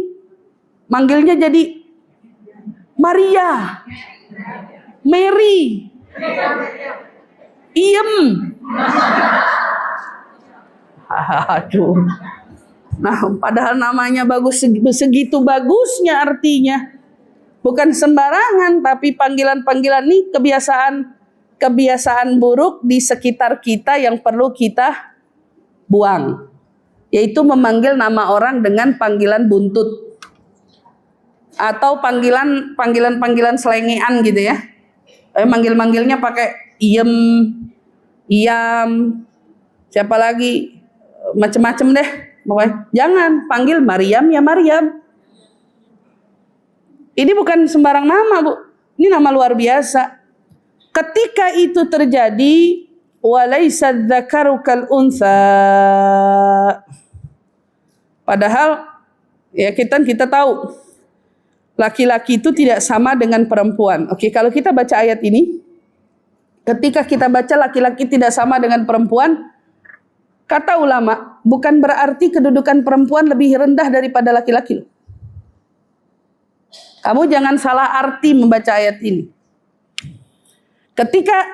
Manggilnya jadi Maria, Mary, Iem. Aduh. Nah, padahal namanya bagus, segitu bagusnya artinya. Bukan sembarangan, tapi panggilan-panggilan ini kebiasaan buruk di sekitar kita yang perlu kita buang. Yaitu memanggil nama orang dengan panggilan buntut. Atau panggilan selengean gitu ya. Manggil-manggilnya pakai iem, iam, siapa lagi? Macem-macem deh. Jangan panggil Maryam ya Maryam. Ini bukan sembarang nama, Bu. Ini nama luar biasa. Ketika itu terjadi, walaysa dzakaru kal untha. Padahal ya kita tahu laki-laki itu tidak sama dengan perempuan. Oke, kalau kita baca ayat ini, ketika kita baca laki-laki tidak sama dengan perempuan, kata ulama, bukan berarti kedudukan perempuan lebih rendah daripada laki-laki. Kamu jangan salah arti membaca ayat ini. Ketika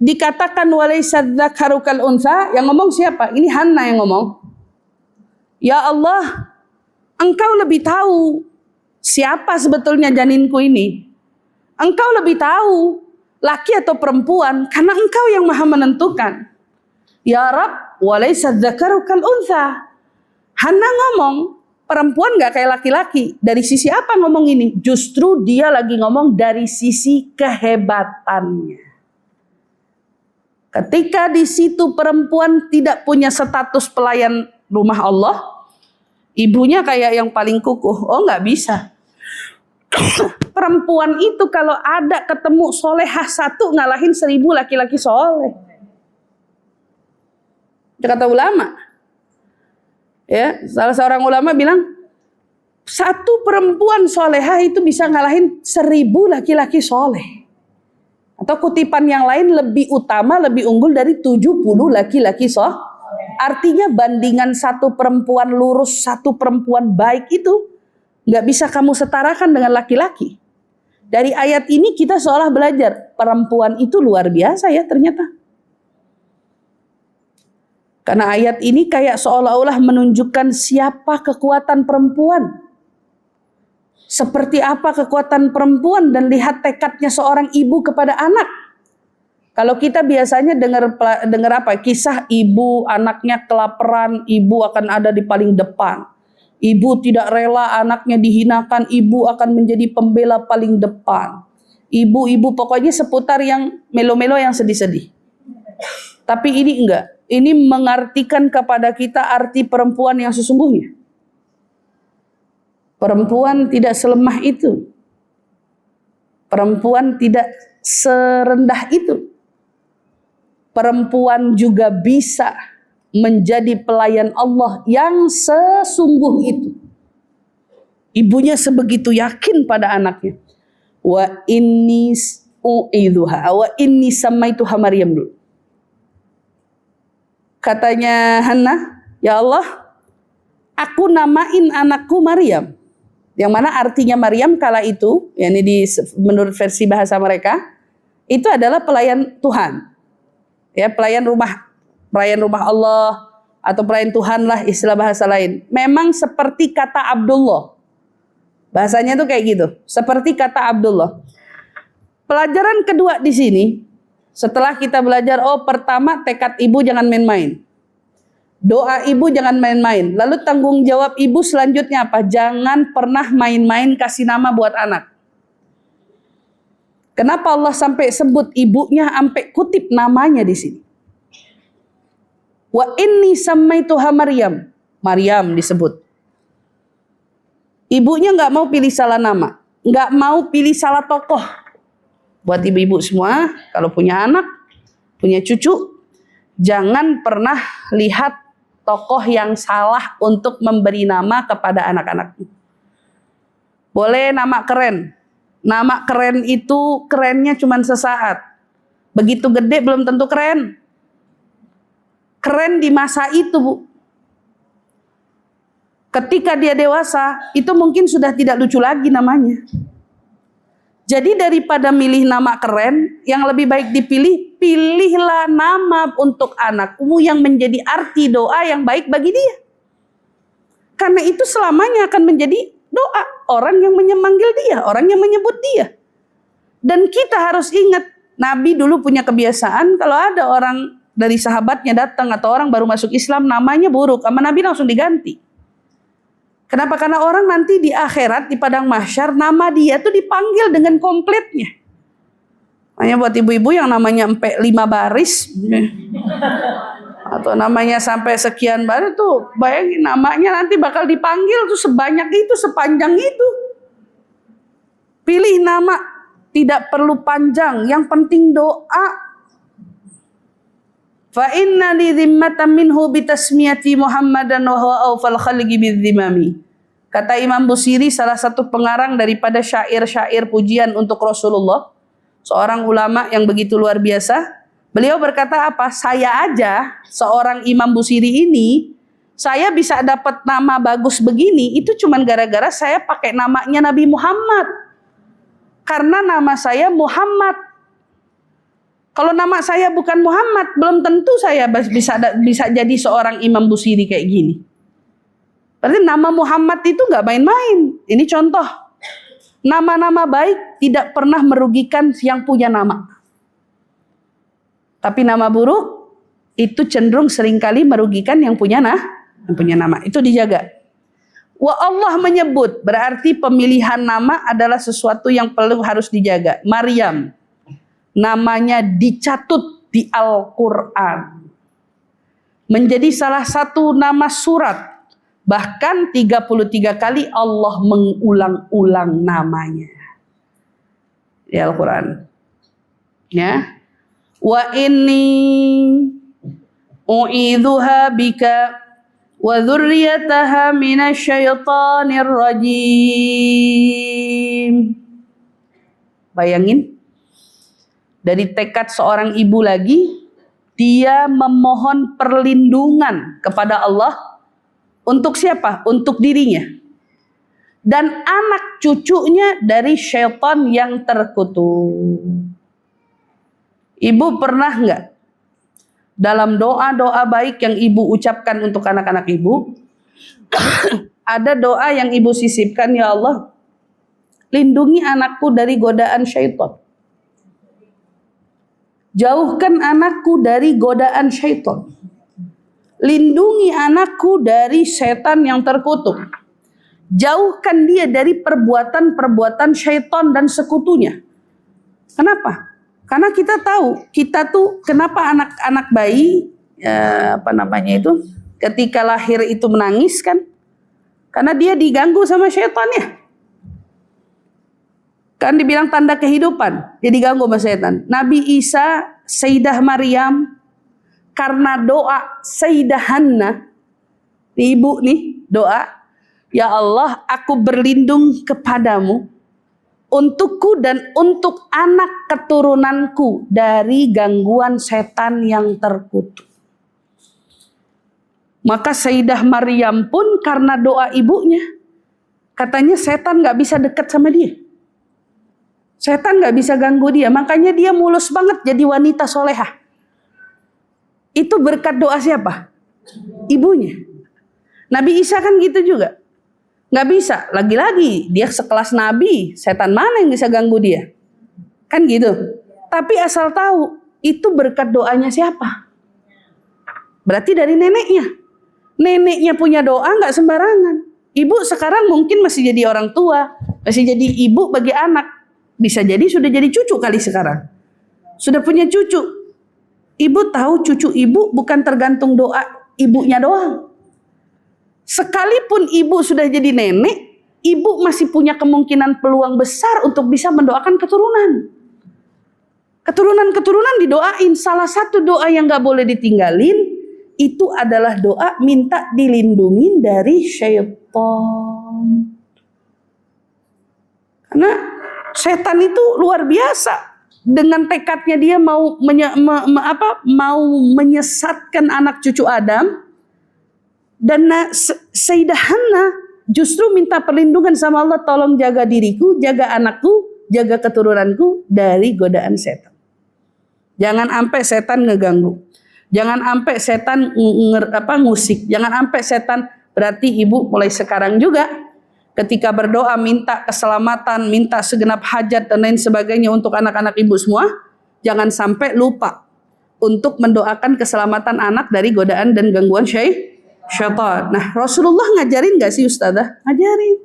dikatakan walaysa dzakaru kal untha, yang ngomong siapa? Ini Hana yang ngomong. Ya Allah, Engkau lebih tahu siapa sebetulnya janinku ini. Engkau lebih tahu laki atau perempuan karena Engkau yang Maha menentukan. Ya Rabb, walaysa dzakaru kal untha. Hana ngomong, perempuan gak kayak laki-laki. Dari sisi apa ngomong ini? Justru dia lagi ngomong dari sisi kehebatannya. Ketika di situ perempuan tidak punya status pelayan rumah Allah, ibunya kayak yang paling kukuh. Oh gak bisa. Perempuan itu kalau ada ketemu solehah satu ngalahin 1000 laki-laki soleh. Kata ulama. Ya, salah seorang ulama bilang, satu perempuan solehah itu bisa ngalahin 1000 laki-laki soleh. Atau kutipan yang lain lebih utama, lebih unggul dari 70 laki-laki soleh. Artinya bandingan satu perempuan lurus, satu perempuan baik itu nggak bisa kamu setarakan dengan laki-laki. Dari ayat ini kita seolah belajar, perempuan itu luar biasa ya ternyata. Karena ayat ini kayak seolah-olah menunjukkan siapa kekuatan perempuan. Seperti apa kekuatan perempuan, dan lihat tekadnya seorang ibu kepada anak. Kalau kita biasanya dengar apa? Kisah ibu anaknya kelaparan, ibu akan ada di paling depan. Ibu tidak rela anaknya dihinakan, ibu akan menjadi pembela paling depan. Ibu-ibu pokoknya seputar yang melo-melo, yang sedih-sedih. Tapi ini enggak. Ini mengartikan kepada kita arti perempuan yang sesungguhnya. Perempuan tidak selemah itu. Perempuan tidak serendah itu. Perempuan juga bisa menjadi pelayan Allah yang sesungguh itu. Ibunya sebegitu yakin pada anaknya. Wa inni u'idhuha wa inni samaituha Maryam dulu. Katanya Hannah, ya Allah, aku namain anakku Maryam. Yang mana artinya Maryam kala itu, yakni menurut versi bahasa mereka, itu adalah pelayan Tuhan. Ya, pelayan rumah Allah atau pelayan Tuhan lah, istilah bahasa lain. Memang seperti kata Abdullah. Bahasanya tuh kayak gitu, seperti kata Abdullah. Pelajaran kedua di sini, setelah kita belajar, pertama tekad ibu jangan main-main. Doa ibu jangan main-main. Lalu tanggung jawab ibu selanjutnya apa? Jangan pernah main-main kasih nama buat anak. Kenapa Allah sampai sebut ibunya, sampai kutip namanya di sini? Wa inni samaituha Maryam. Maryam disebut. Ibunya nggak mau pilih salah nama, nggak mau pilih salah tokoh. Buat ibu-ibu semua, kalau punya anak, punya cucu, jangan pernah lihat tokoh yang salah untuk memberi nama kepada anak-anak. Boleh nama keren. Nama keren itu kerennya cuma sesaat. Begitu gede belum tentu keren. Keren di masa itu, Bu. Ketika dia dewasa, itu mungkin sudah tidak lucu lagi namanya. Jadi daripada milih nama keren, yang lebih baik dipilih, pilihlah nama untuk anakmu yang menjadi arti doa yang baik bagi dia. Karena itu selamanya akan menjadi doa orang yang memanggil dia, orang yang menyebut dia. Dan kita harus ingat, Nabi dulu punya kebiasaan kalau ada orang dari sahabatnya datang atau orang baru masuk Islam namanya buruk, sama Nabi langsung diganti. Kenapa? Karena orang nanti di akhirat, di padang mahsyar, nama dia tuh dipanggil dengan kompletnya. Makanya buat ibu-ibu yang namanya sampai 5 baris, atau namanya sampai sekian baris tuh, bayangin namanya nanti bakal dipanggil tuh sebanyak itu, sepanjang itu. Pilih nama, tidak perlu panjang, yang penting doa. Fa inna li dhimmatan minhu bitasmiyati Muhammadan wa huwa awfal khalqi bidzimami. Kata Imam Busiri, salah satu pengarang daripada syair-syair pujian untuk Rasulullah, seorang ulama yang begitu luar biasa. Beliau berkata apa? Saya aja, seorang Imam Busiri ini, saya bisa dapat nama bagus begini, itu cuman gara-gara saya pakai namanya Nabi Muhammad. Karena nama saya Muhammad. Kalau nama saya bukan Muhammad, belum tentu saya bisa jadi seorang Imam Busiri kayak gini. Berarti nama Muhammad itu nggak main-main. Ini contoh. Nama-nama baik tidak pernah merugikan yang punya nama. Tapi nama buruk itu cenderung seringkali merugikan yang punya nama. Itu dijaga. Wa Allah menyebut, berarti pemilihan nama adalah sesuatu yang perlu harus dijaga. Maryam. Namanya dicatut di Al-Quran. Menjadi salah satu nama surat. Bahkan 33 kali Allah mengulang-ulang namanya. Di Al-Quran. Ya. Wa inni u'idhuha bika wa dzurriyyataha minasyaitonir rajim. Bayangin. Dari tekad seorang ibu lagi, dia memohon perlindungan kepada Allah. Untuk siapa? Untuk dirinya. Dan anak cucunya dari syaitan yang terkutuk. Ibu pernah nggak dalam doa-doa baik yang ibu ucapkan untuk anak-anak ibu, ada doa yang ibu sisipkan, ya Allah, lindungi anakku dari godaan syaitan. Jauhkan anakku dari godaan syaitan. Lindungi anakku dari setan yang terkutuk. Jauhkan dia dari perbuatan-perbuatan syaitan dan sekutunya. Kenapa? Karena kita tahu, kita tuh kenapa anak-anak bayi ketika lahir itu menangis kan? Karena dia diganggu sama syaitannya. Kan dibilang tanda kehidupan, dia diganggu sama setan. Nabi Isa, Sayyidah Maryam, karena doa Sayyidah Hannah, ibu nih doa, ya Allah, aku berlindung kepadamu untukku dan untuk anak keturunanku dari gangguan setan yang terkutuk. Maka Sayyidah Maryam pun karena doa ibunya, katanya setan gak bisa dekat sama dia. Setan gak bisa ganggu dia, makanya dia mulus banget jadi wanita solehah. Itu berkat doa siapa? Ibunya. Nabi Isa kan gitu juga. Gak bisa, lagi-lagi dia sekelas Nabi, setan mana yang bisa ganggu dia? Kan gitu. Tapi asal tahu, itu berkat doanya siapa? Berarti dari neneknya. Neneknya punya doa gak sembarangan. Ibu sekarang mungkin masih jadi orang tua, masih jadi ibu bagi anak. Bisa jadi sudah jadi cucu kali sekarang. Sudah punya cucu. Ibu tahu cucu ibu bukan tergantung doa ibunya doang. Sekalipun ibu sudah jadi nenek, ibu masih punya kemungkinan peluang besar untuk bisa mendoakan keturunan. Keturunan-keturunan didoain. Salah satu doa yang gak boleh ditinggalin, itu adalah doa minta dilindungi dari syaitan. Karena setan itu luar biasa. Dengan tekadnya dia mau menyesatkan anak cucu Adam. Dan Sayyidah Hannah justru minta perlindungan sama Allah, tolong jaga diriku, jaga anakku, jaga keturunanku dari godaan setan. Jangan sampai setan ngeganggu. Jangan sampai setan ngusik. Jangan sampai setan, berarti ibu mulai sekarang juga ketika berdoa minta keselamatan, minta segenap hajat dan lain sebagainya untuk anak-anak ibu semua, jangan sampai lupa untuk mendoakan keselamatan anak dari godaan dan gangguan syaitan. Nah, Rasulullah ngajarin gak sih Ustazah? Ngajarin.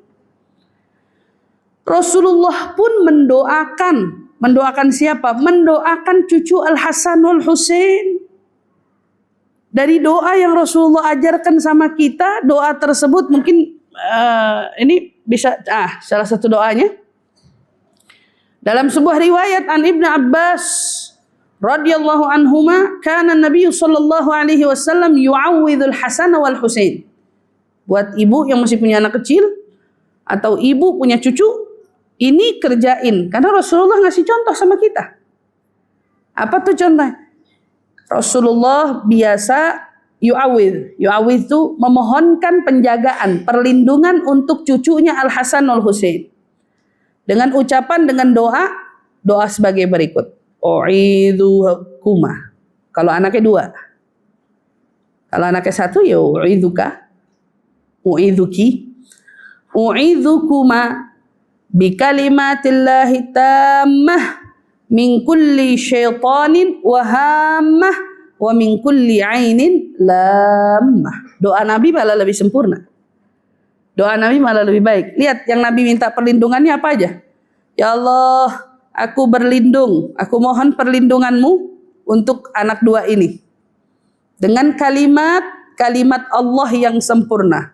Rasulullah pun mendoakan siapa? Mendoakan cucu Al-Hasan wal Husain. Dari doa yang Rasulullah ajarkan sama kita, doa tersebut mungkin ini bisa salah satu doanya. Dalam sebuah riwayat an Ibnu Abbas radhiyallahu anhuma, kana Nabi sallallahu alaihi wasallam yu'awwidzul Hasan wal Husain. Buat ibu yang masih punya anak kecil atau ibu punya cucu, ini kerjain karena Rasulullah ngasih contoh sama kita. Apa tuh contoh? Rasulullah biasa yu'awwidz itu memohonkan penjagaan, perlindungan untuk cucunya Al Hasan wal Husain. Dengan ucapan, dengan doa sebagai berikut. U'idhukuma. Kalau anaknya 2. Kalau anaknya 1 ya u'idhuka. U'idhuki. U'idhukuma bikalimatillahi tammah min kulli syaitanin wa hammah wa min kulli ainin lammah. Doa Nabi malah lebih sempurna. Doa Nabi malah lebih baik. Lihat yang Nabi minta perlindungannya apa aja. Ya Allah, aku berlindung, aku mohon perlindunganmu untuk anak 2 ini. Dengan kalimat Allah yang sempurna.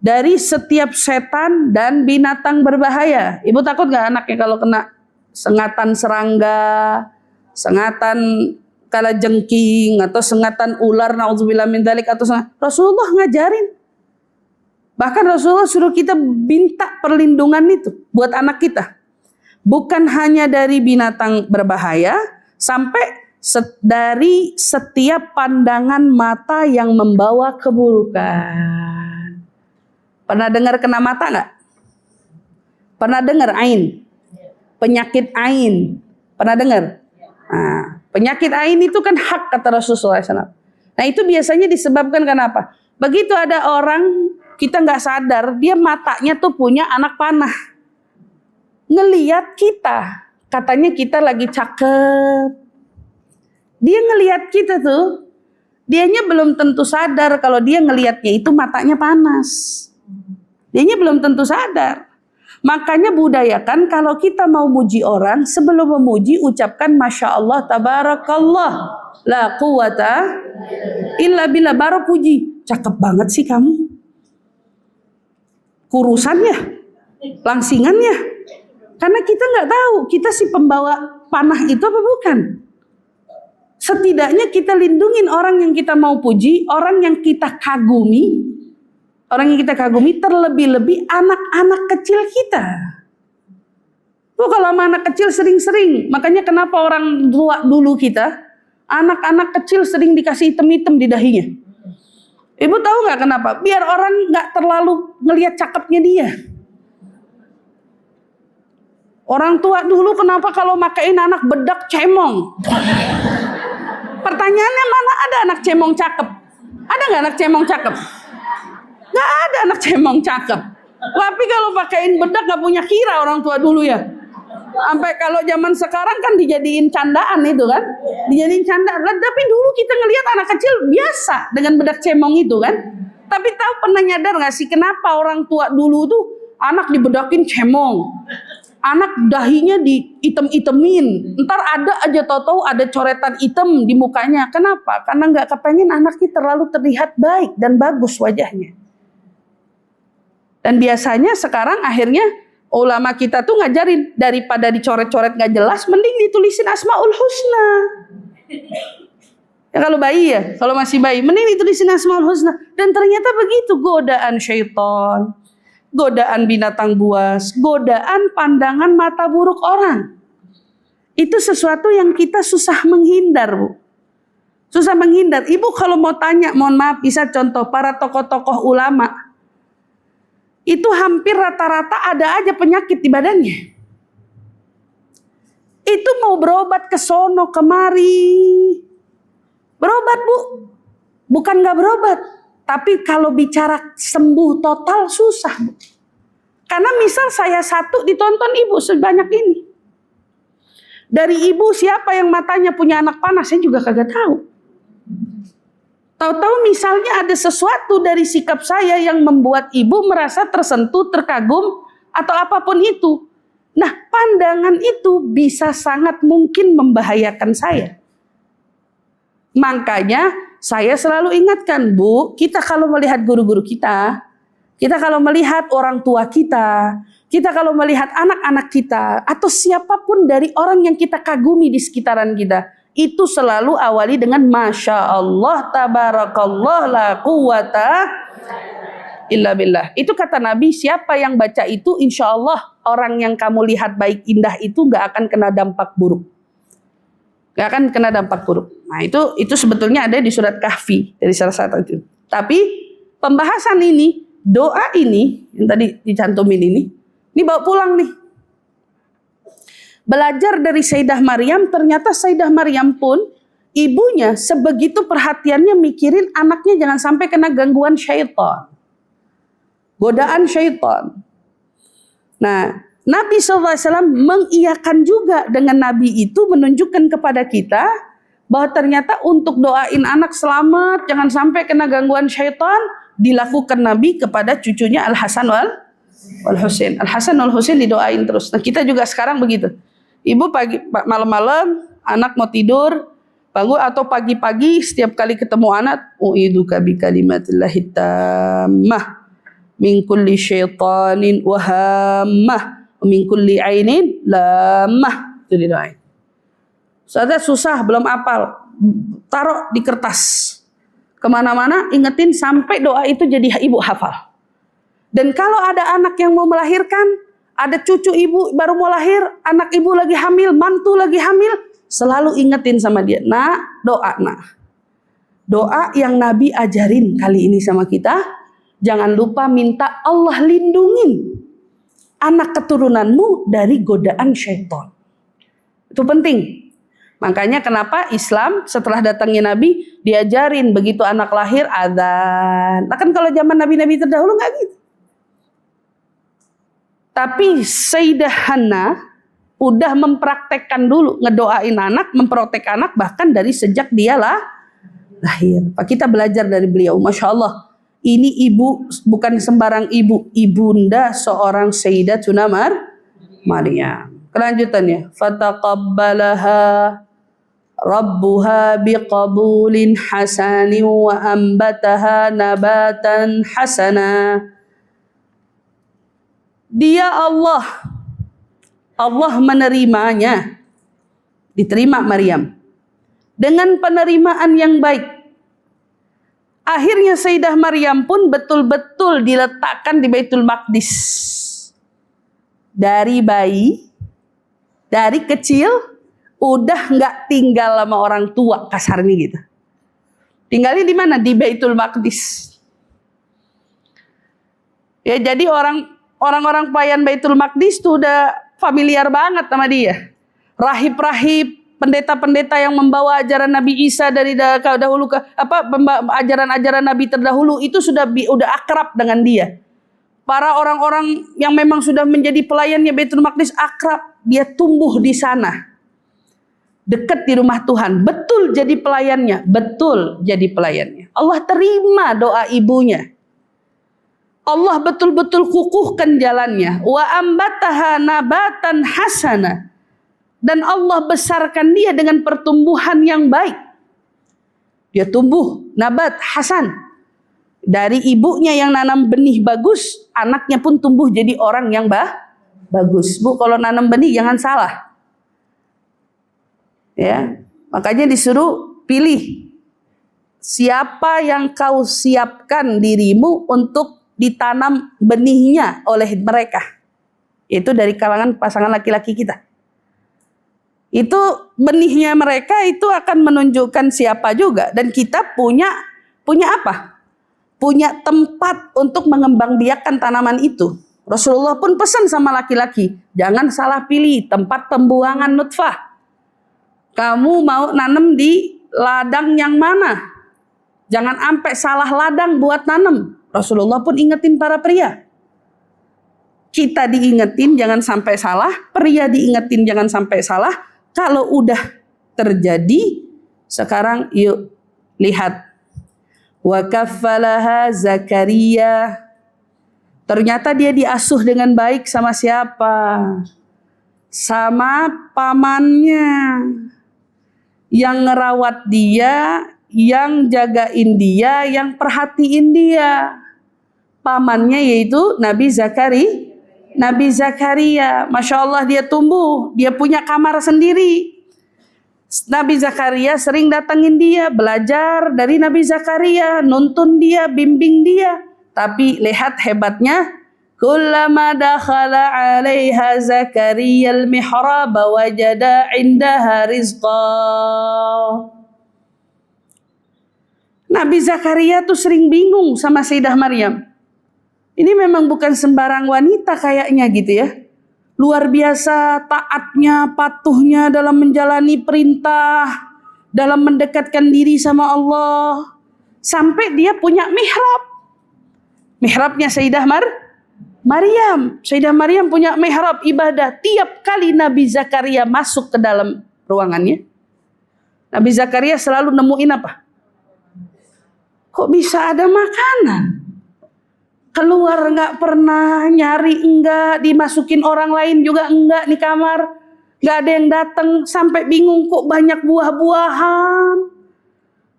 Dari setiap setan dan binatang berbahaya. Ibu takut gak anaknya kalau kena sengatan serangga, sengatan kalajengking, atau sengatan ular, na'udzubillah min dzalik, atau Rasulullah ngajarin. Bahkan Rasulullah suruh kita minta perlindungan itu buat anak kita. Bukan hanya dari binatang berbahaya, sampai dari setiap pandangan mata yang membawa keburukan. Pernah dengar kena mata nggak? Pernah dengar ain? Penyakit ain. Pernah dengar? Nah, penyakit ain itu kan hak kata Rasulullah SAW. Nah itu biasanya disebabkan kenapa? Begitu ada orang, kita nggak sadar, dia matanya tuh punya anak panah. ngeliat kita. Katanya kita lagi cakep. Dia ngeliat kita tuh, dianya belum tentu sadar kalau dia ngeliatnya itu matanya panas. Dianya belum tentu sadar. Makanya budayakan kalau kita mau muji orang, sebelum memuji ucapkan Masya Allah, Tabarakallah, la quwata illa billah, baru puji. Cakep banget sih kamu. Kurusannya, langsingannya. Karena kita nggak tahu, kita si pembawa panah itu apa bukan. Setidaknya kita lindungin orang yang kita mau puji, orang yang kita kagumi. Orang yang kita kagumi, terlebih-lebih anak-anak kecil kita. Tuh kalau sama anak kecil sering-sering. Makanya kenapa orang tua dulu kita, anak-anak kecil sering dikasih item-item di dahinya. Ibu tahu nggak kenapa? Biar orang nggak terlalu ngelihat cakepnya dia. Orang tua dulu kenapa kalau makain anak bedak cemong? Pertanyaannya, mana ada anak cemong cakep? Ada nggak anak cemong cakep? Nggak ada anak cemong cakep. Tapi kalau pakaiin bedak nggak punya kira orang tua dulu ya. Sampai kalau zaman sekarang kan dijadiin candaan itu kan, dijadiin candaan. Tapi dulu kita ngelihat anak kecil biasa dengan bedak cemong itu kan. Tapi tahu pernah nyadar nggak sih kenapa orang tua dulu tuh anak dibedakin cemong? Anak dahinya diitem-itemin. Ntar ada aja tahu-tahu ada coretan hitam di mukanya. Kenapa? Karena nggak kepengen anaknya terlalu terlihat baik dan bagus wajahnya. Dan biasanya sekarang akhirnya ulama kita tuh ngajarin daripada dicoret-coret nggak jelas, mending ditulisin Asmaul Husna. Ya kalau bayi ya, kalau masih bayi, mending ditulisin Asmaul Husna. Dan ternyata begitu, godaan syaitan, godaan binatang buas, godaan pandangan mata buruk orang. Itu sesuatu yang kita susah menghindar, Bu. Susah menghindar. Ibu kalau mau tanya, mohon maaf, bisa contoh para tokoh-tokoh ulama. Itu hampir rata-rata ada aja penyakit di badannya. Itu mau berobat ke sono kemari. Berobat, Bu. Bukan gak berobat. Tapi kalau bicara sembuh total susah, Bu. Karena misal saya satu ditonton ibu sebanyak ini. Dari ibu siapa yang matanya punya anak panas, saya juga kagak tahu. Tahu-tahu misalnya ada sesuatu dari sikap saya yang membuat ibu merasa tersentuh, terkagum, atau apapun itu. Nah, pandangan itu bisa sangat mungkin membahayakan saya. Makanya saya selalu ingatkan, Bu, kita kalau melihat guru-guru kita kalau melihat orang tua kita kalau melihat anak-anak kita, atau siapapun dari orang yang kita kagumi di sekitaran kita, itu selalu awali dengan Masya Allah, Tabarakallah, la quwata illa billah. Itu kata Nabi, siapa yang baca itu, insya Allah orang yang kamu lihat baik indah itu gak akan kena dampak buruk. Gak akan kena dampak buruk. Nah itu sebetulnya ada di surat Kahfi, dari salah satu itu. Tapi pembahasan ini, doa ini, yang tadi dicantumin ini bawa pulang nih. Belajar dari Sayyidah Maryam, ternyata Sayyidah Maryam pun ibunya sebegitu perhatiannya mikirin anaknya jangan sampai kena gangguan syaitan, godaan syaitan. Nah, Nabi SAW mengiyakan juga dengan Nabi itu, menunjukkan kepada kita bahwa ternyata untuk doain anak selamat, jangan sampai kena gangguan syaitan, dilakukan Nabi kepada cucunya Al-Hasan wal Husain. Al-Hasan wal Husain didoain terus. Nah, kita juga sekarang begitu. Ibu malam-malam anak mau tidur, bangun atau pagi-pagi setiap kali ketemu anak, u'iduka bi kalimatillahi tammah min kulli syaitanin wa hammah min kulli ainin lamah. Itu didoain. Soalnya susah, belum hafal, taruh di kertas. Kemana-mana ingetin sampai doa itu jadi ibu hafal. Dan kalau ada anak yang mau melahirkan, ada cucu ibu baru mau lahir, anak ibu lagi hamil, mantu lagi hamil, selalu ingetin sama dia, nak, doa nak. Doa yang Nabi ajarin kali ini sama kita, jangan lupa minta Allah lindungin anak keturunanmu dari godaan syaitan. Itu penting. Makanya kenapa Islam setelah datangnya Nabi diajarin begitu anak lahir adzan. Nah kan kalau zaman Nabi-Nabi terdahulu nggak gitu. Tapi Sayyidah Hannah udah mempraktekkan dulu, ngedoain anak, memprotek anak bahkan dari sejak dia lahir. Kita belajar dari beliau, Masya Allah. Ini ibu bukan sembarang ibu, ibunda seorang Sayyidatuna Maryam. Kelanjutannya, fataqabbalaha rabbuha biqabulin hasanin wa ambataha nabatan hasana. Dia Allah menerimanya, diterima Maryam dengan penerimaan yang baik. Akhirnya Sayyidah Maryam pun betul-betul diletakkan di Baitul Maqdis. Dari bayi, dari kecil, udah nggak tinggal sama orang tua, kasarnya gitu. Tinggalnya di mana? Di Baitul Maqdis. Ya, jadi orang-orang pelayan Baitul Maqdis tuh udah familiar banget sama dia. Rahib-rahib, pendeta-pendeta yang membawa ajaran Nabi Isa dari dahulu ke ajaran-ajaran Nabi terdahulu itu udah akrab dengan dia. Para orang-orang yang memang sudah menjadi pelayannya Baitul Maqdis akrab, dia tumbuh di sana. Dekat di rumah Tuhan, betul jadi pelayannya. Allah terima doa ibunya. Allah betul-betul kukuhkan jalannya. Wa ambataha nabatan hasana. Dan Allah besarkan dia dengan pertumbuhan yang baik. Dia tumbuh nabat hasan. Dari ibunya yang nanam benih bagus, anaknya pun tumbuh jadi orang yang bagus. Bu, kalau nanam benih jangan salah. Ya, makanya disuruh pilih siapa yang kau siapkan dirimu untuk ditanam benihnya oleh mereka. Itu dari kalangan pasangan laki-laki kita. Itu benihnya mereka itu akan menunjukkan siapa juga. Dan kita punya apa? Punya tempat untuk mengembangbiakkan tanaman itu. Rasulullah pun pesan sama laki-laki, jangan salah pilih tempat pembuangan nutfah. Kamu mau nanam di ladang yang mana? Jangan sampai salah ladang buat nanam. Rasulullah pun ingetin para pria. Kita diingetin jangan sampai salah, pria diingetin jangan sampai salah. Kalau udah terjadi, sekarang yuk lihat. Wa kaffalaha Zakaria. Ternyata dia diasuh dengan baik sama siapa? Sama pamannya. Yang ngerawat dia, yang jagain dia, yang perhatiin dia. Pamannya yaitu Nabi Zakaria. Masya Allah dia tumbuh, dia punya kamar sendiri. Nabi Zakaria sering datangin dia, belajar dari Nabi Zakaria, nuntun dia, bimbing dia. Tapi lihat hebatnya, kullama dakhala 'alaiha Zakaria al-mihrab wajada 'indaha rizqa. Nabi Zakaria tuh sering bingung sama Sayyidah Maryam. Ini memang bukan sembarang wanita kayaknya gitu ya. Luar biasa taatnya, patuhnya dalam menjalani perintah, dalam mendekatkan diri sama Allah. Sampai dia punya mihrab. Mihrabnya Sayyidah Maryam. Sayyidah Maryam punya mihrab ibadah. Tiap kali Nabi Zakaria masuk ke dalam ruangannya, Nabi Zakaria selalu nemuin apa? Kok bisa ada makanan? Keluar nggak pernah, nyari enggak, dimasukin orang lain juga enggak di kamar. Nggak ada yang datang, sampai bingung kok banyak buah-buahan.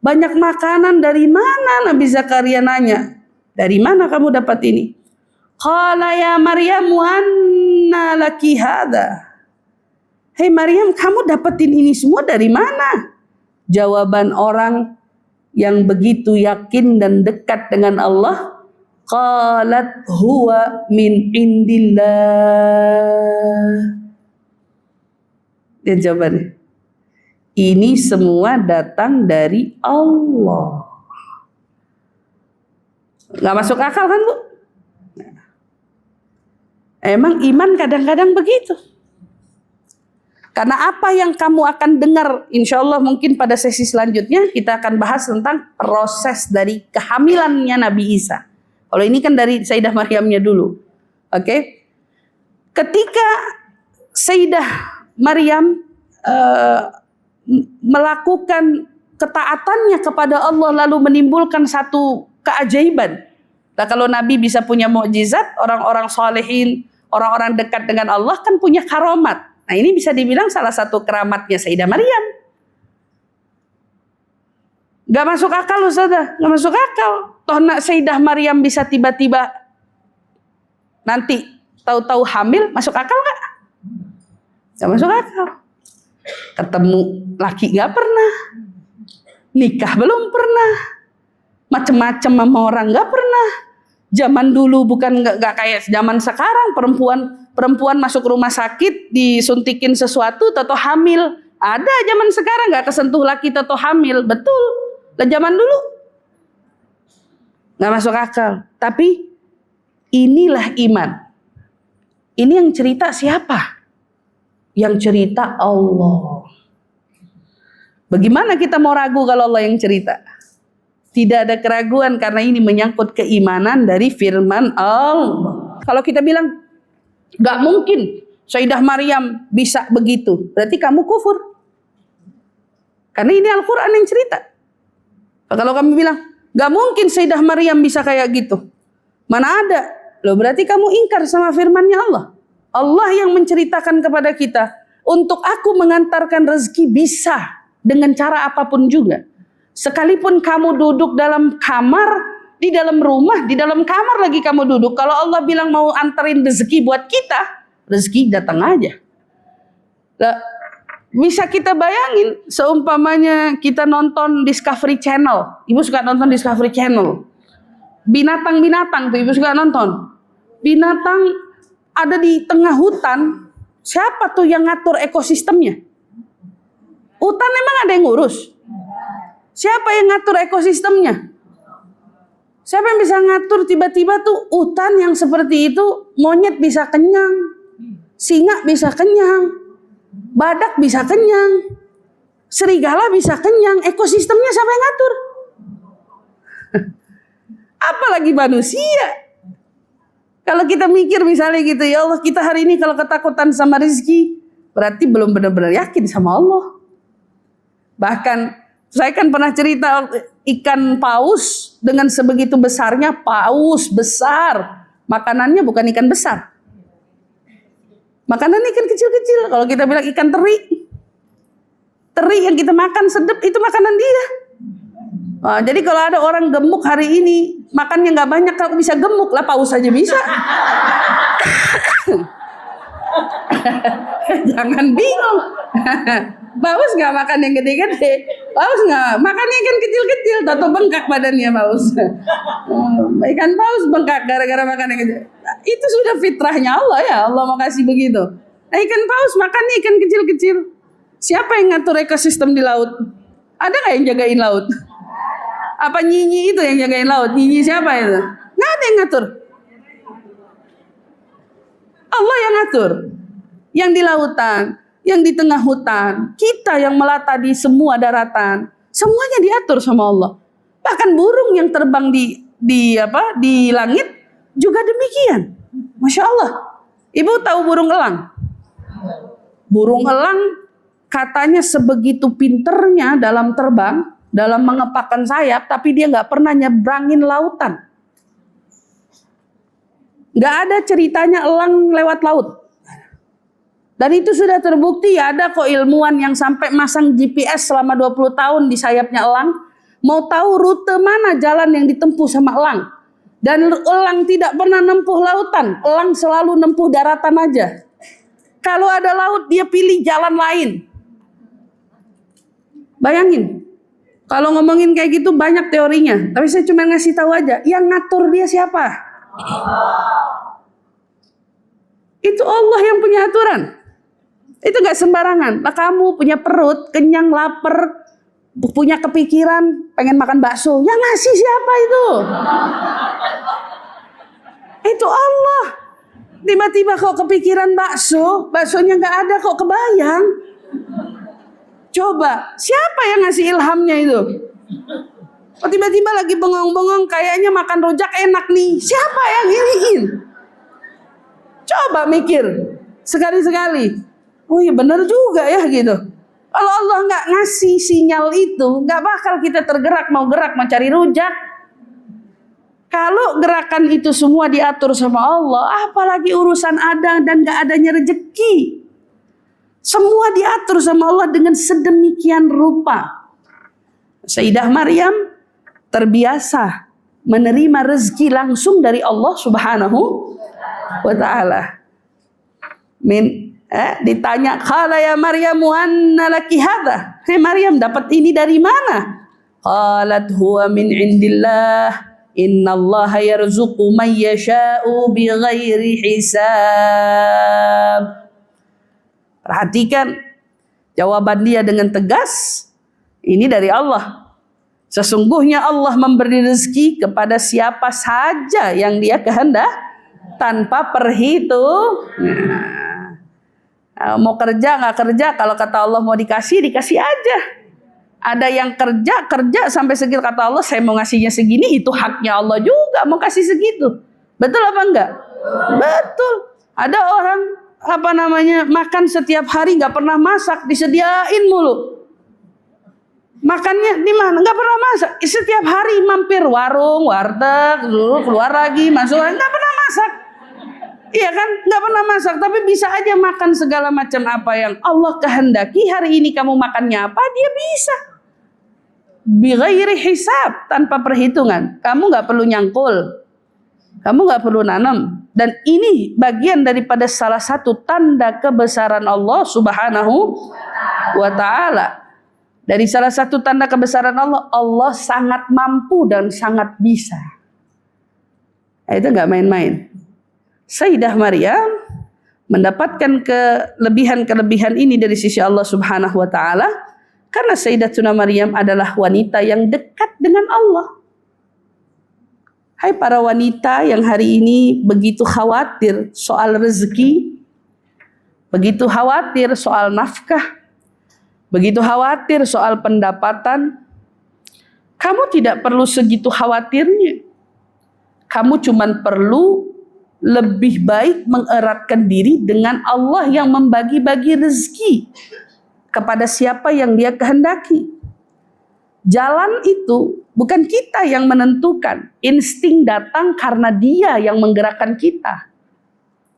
Banyak makanan, dari mana? Nabi Zakaria nanya, dari mana kamu dapat ini? Qala ya Maryam anna laki hadha. Hei Maryam, kamu dapetin ini semua dari mana? Jawaban orang yang begitu yakin dan dekat dengan Allah, qalat huwa min indillah. Dia jawabannya, ini semua datang dari Allah. Gak masuk akal kan Bu? Emang iman kadang-kadang begitu. Karena apa yang kamu akan dengar, insya Allah mungkin pada sesi selanjutnya kita akan bahas tentang proses dari kehamilannya Nabi Isa. Kalau ini kan dari Sayyidah Maryamnya dulu. Oke? Ketika Sayyidah Maryam melakukan ketaatannya kepada Allah lalu menimbulkan satu keajaiban. Nah, kalau Nabi bisa punya mukjizat, orang-orang solehin, orang-orang dekat dengan Allah kan punya karamat. Nah, ini bisa dibilang salah satu keramatnya Sayyidah Maryam. Gak masuk akal Ustazah, gak masuk akal. Toh nak Sayyidah Maryam bisa tiba-tiba nanti tahu-tahu hamil, masuk akal gak? Gak masuk akal. Ketemu laki gak pernah, nikah belum pernah, macem-macem sama orang gak pernah. Zaman dulu bukan gak kayak zaman sekarang, perempuan masuk rumah sakit disuntikin sesuatu tato hamil. Ada zaman sekarang gak kesentuh laki tato hamil, betul. Dan zaman dulu gak masuk akal. Tapi inilah iman. Ini yang cerita siapa? Yang cerita Allah. Bagaimana kita mau ragu kalau Allah yang cerita? Tidak ada keraguan karena ini menyangkut keimanan dari firman Allah. Kalau kita bilang gak mungkin Sayyidah Maryam bisa begitu, berarti kamu kufur. Karena ini Al-Quran yang cerita. Kalau kamu bilang gak mungkin Sayyidah Maryam bisa kayak gitu, mana ada? Loh, berarti kamu ingkar sama firmannya Allah. Allah yang menceritakan kepada kita, untuk aku mengantarkan rezeki bisa dengan cara apapun juga. Sekalipun kamu duduk dalam kamar, di dalam rumah, di dalam kamar lagi kamu duduk. Kalau Allah bilang mau anterin rezeki buat kita, rezeki datang aja. Lah, bisa kita bayangin, seumpamanya kita nonton Discovery Channel. Ibu suka nonton Discovery Channel. Binatang-binatang tuh ibu suka nonton. Binatang ada di tengah hutan, siapa tuh yang ngatur ekosistemnya? Hutan emang ada yang ngurus? Siapa yang ngatur ekosistemnya? Siapa yang bisa ngatur tiba-tiba tuh hutan yang seperti itu, monyet bisa kenyang, singa bisa kenyang, badak bisa kenyang, serigala bisa kenyang, ekosistemnya siapa yang ngatur? Apalagi manusia. Kalau kita mikir misalnya gitu, ya Allah kita hari ini kalau ketakutan sama rezeki, berarti belum benar-benar yakin sama Allah. Bahkan saya kan pernah cerita ikan paus dengan sebegitu besarnya, paus besar. Makanannya bukan ikan besar. Makanan ikan kecil-kecil. Kalau kita bilang ikan teri. Teri yang kita makan sedep itu makanan dia. Nah, jadi kalau ada orang gemuk hari ini, makannya nggak banyak, kalau bisa gemuk lah, paus aja bisa. Jangan bingung. Paus nggak makan yang gede-gede, paus nggak makannya ikan kecil-kecil, tato bengkak badannya paus. Ikan paus bengkak gara-gara makan yang gede. Itu sudah fitrahnya Allah ya, Allah mau kasih begitu. Nah, ikan paus makannya ikan kecil-kecil. Siapa yang ngatur ekosistem di laut? Ada nggak yang jagain laut? Apa Nyinyi itu yang jagain laut? Nyinyi siapa itu? Nggak ada yang ngatur. Allah yang ngatur. Yang di lautan, yang di tengah hutan, kita yang melata di semua daratan, semuanya diatur sama Allah. Bahkan burung yang terbang di langit juga demikian. Masya Allah. Ibu tahu burung elang? Burung elang katanya sebegitu pinternya dalam terbang, dalam mengepakkan sayap, tapi dia nggak pernah nyebrangin lautan. Nggak ada ceritanya elang lewat laut. Dan itu sudah terbukti, ada kok ilmuwan yang sampai masang GPS selama 20 tahun di sayapnya elang, mau tahu rute mana jalan yang ditempuh sama elang. Dan elang tidak pernah nempuh lautan, elang selalu nempuh daratan aja. Kalau ada laut dia pilih jalan lain. Bayangin, kalau ngomongin kayak gitu banyak teorinya, tapi saya cuma ngasih tahu aja, yang ngatur dia siapa? Itu Allah yang punya aturan. Itu gak sembarangan. Nah, kamu punya perut, kenyang, lapar, punya kepikiran, pengen makan bakso. Yang ngasih siapa itu? Itu Allah. Tiba-tiba kok kepikiran bakso, baksonya gak ada kok kebayang. Coba, siapa yang ngasih ilhamnya itu? Oh, tiba-tiba lagi bengong-bengong, kayaknya makan rujak enak nih. Siapa yang iriin? Coba mikir sekali-sekali. Oh iya benar juga ya gitu. Kalau Allah nggak ngasih sinyal itu, nggak bakal kita tergerak mau cari rujak. Kalau gerakan itu semua diatur sama Allah, apalagi urusan ada dan nggak adanya rezeki. Semua diatur sama Allah dengan sedemikian rupa. Sayyidah Maryam terbiasa menerima rezeki langsung dari Allah Subhanahu wa ta'ala. Ditanya, "Qala ya Maryam anna laki hadha?" Hai Maryam, dapat ini dari mana? Qalat huwa min indillah. Innallaha yarzuqu man yasha'u bighairi hisab. Perhatikan jawaban dia dengan tegas. Ini dari Allah. Sesungguhnya Allah memberi rezeki kepada siapa saja yang dia kehendak tanpa perhitungan. Mau kerja nggak kerja, kalau kata Allah mau dikasih aja. Ada yang kerja sampai segitu, kata Allah saya mau ngasihnya segini, itu haknya Allah juga mau kasih segitu. Betul apa enggak? Betul. Ada orang makan setiap hari nggak pernah masak, disediain mulu. Makannya di mana? Nggak pernah masak. Setiap hari mampir warung, warteg, keluar lagi, masuk lagi, nggak pernah masak. Iya kan? Nggak pernah masak, tapi bisa aja makan segala macam apa yang Allah kehendaki. Hari ini kamu makannya apa? Dia bisa. Bighairi hisab, tanpa perhitungan. Kamu nggak perlu nyangkul. Kamu nggak perlu nanam. Dan ini bagian daripada salah satu tanda kebesaran Allah Subhanahu wa ta'ala. Dari salah satu tanda kebesaran Allah, Allah sangat mampu dan sangat bisa. Itu nggak main-main. Sayyidah Maryam mendapatkan kelebihan ini dari sisi Allah Subhanahu wa ta'ala karena Sayyidatuna Maryam adalah wanita yang dekat dengan Allah. Hai para wanita yang hari ini begitu khawatir soal rezeki, begitu khawatir soal nafkah, begitu khawatir soal pendapatan, kamu tidak perlu segitu khawatirnya. Kamu cuman perlu lebih baik mengeratkan diri dengan Allah yang membagi-bagi rezeki kepada siapa yang Dia kehendaki. Jalan itu bukan kita yang menentukan. Insting datang karena Dia yang menggerakkan kita.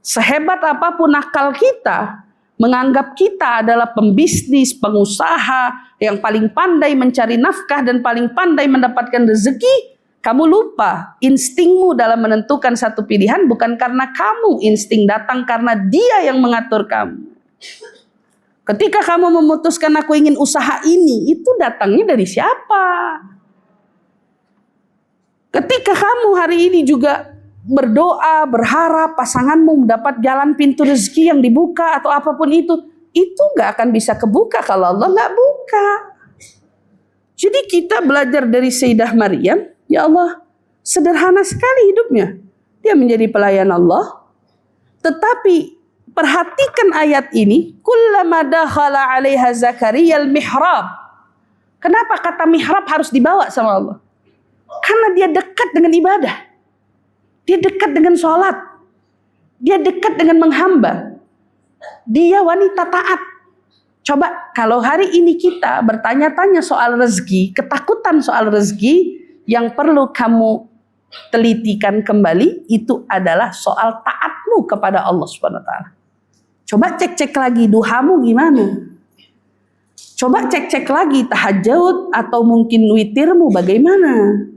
Sehebat apapun akal kita, menganggap kita adalah pembisnis, pengusaha yang paling pandai mencari nafkah dan paling pandai mendapatkan rezeki, kamu lupa instingmu dalam menentukan satu pilihan bukan karena kamu. Insting datang karena Dia yang mengatur kamu. Ketika kamu memutuskan aku ingin usaha ini, itu datangnya dari siapa? Ketika kamu hari ini juga berdoa, berharap pasanganmu mendapat jalan pintu rezeki yang dibuka atau apapun itu gak akan bisa kebuka kalau Allah gak buka. Jadi kita belajar dari Sayyidah Maryam, ya Allah, sederhana sekali hidupnya. Dia menjadi pelayan Allah. Tetapi perhatikan ayat ini, kullama dakhala 'alaiha Zakaria al-mihrab. Kenapa kata mihrab harus dibawa sama Allah? Karena dia dekat dengan ibadah. Dia dekat dengan sholat. Dia dekat dengan menghamba. Dia wanita taat. Coba kalau hari ini kita bertanya-tanya soal rezeki, ketakutan soal rezeki, yang perlu kamu telitikan kembali itu adalah soal taatmu kepada Allah Subhanahu wa ta'ala. Coba cek-cek lagi duhamu gimana? Coba cek-cek lagi tahajud atau mungkin witirmu bagaimana?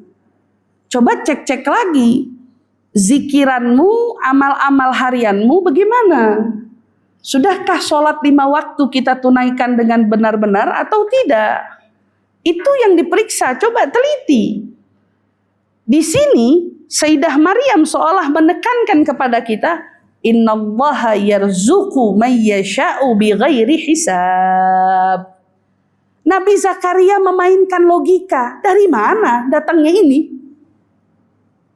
Coba cek-cek lagi zikiranmu, amal-amal harianmu bagaimana? Sudahkah sholat 5 waktu kita tunaikan dengan benar-benar atau tidak? Itu yang diperiksa, coba teliti. Di sini Sayyidah Maryam seolah menekankan kepada kita, innallaha yarzuqu may yasha'u bighairi hisab. Nabi Zakaria memainkan logika. Dari mana datangnya ini?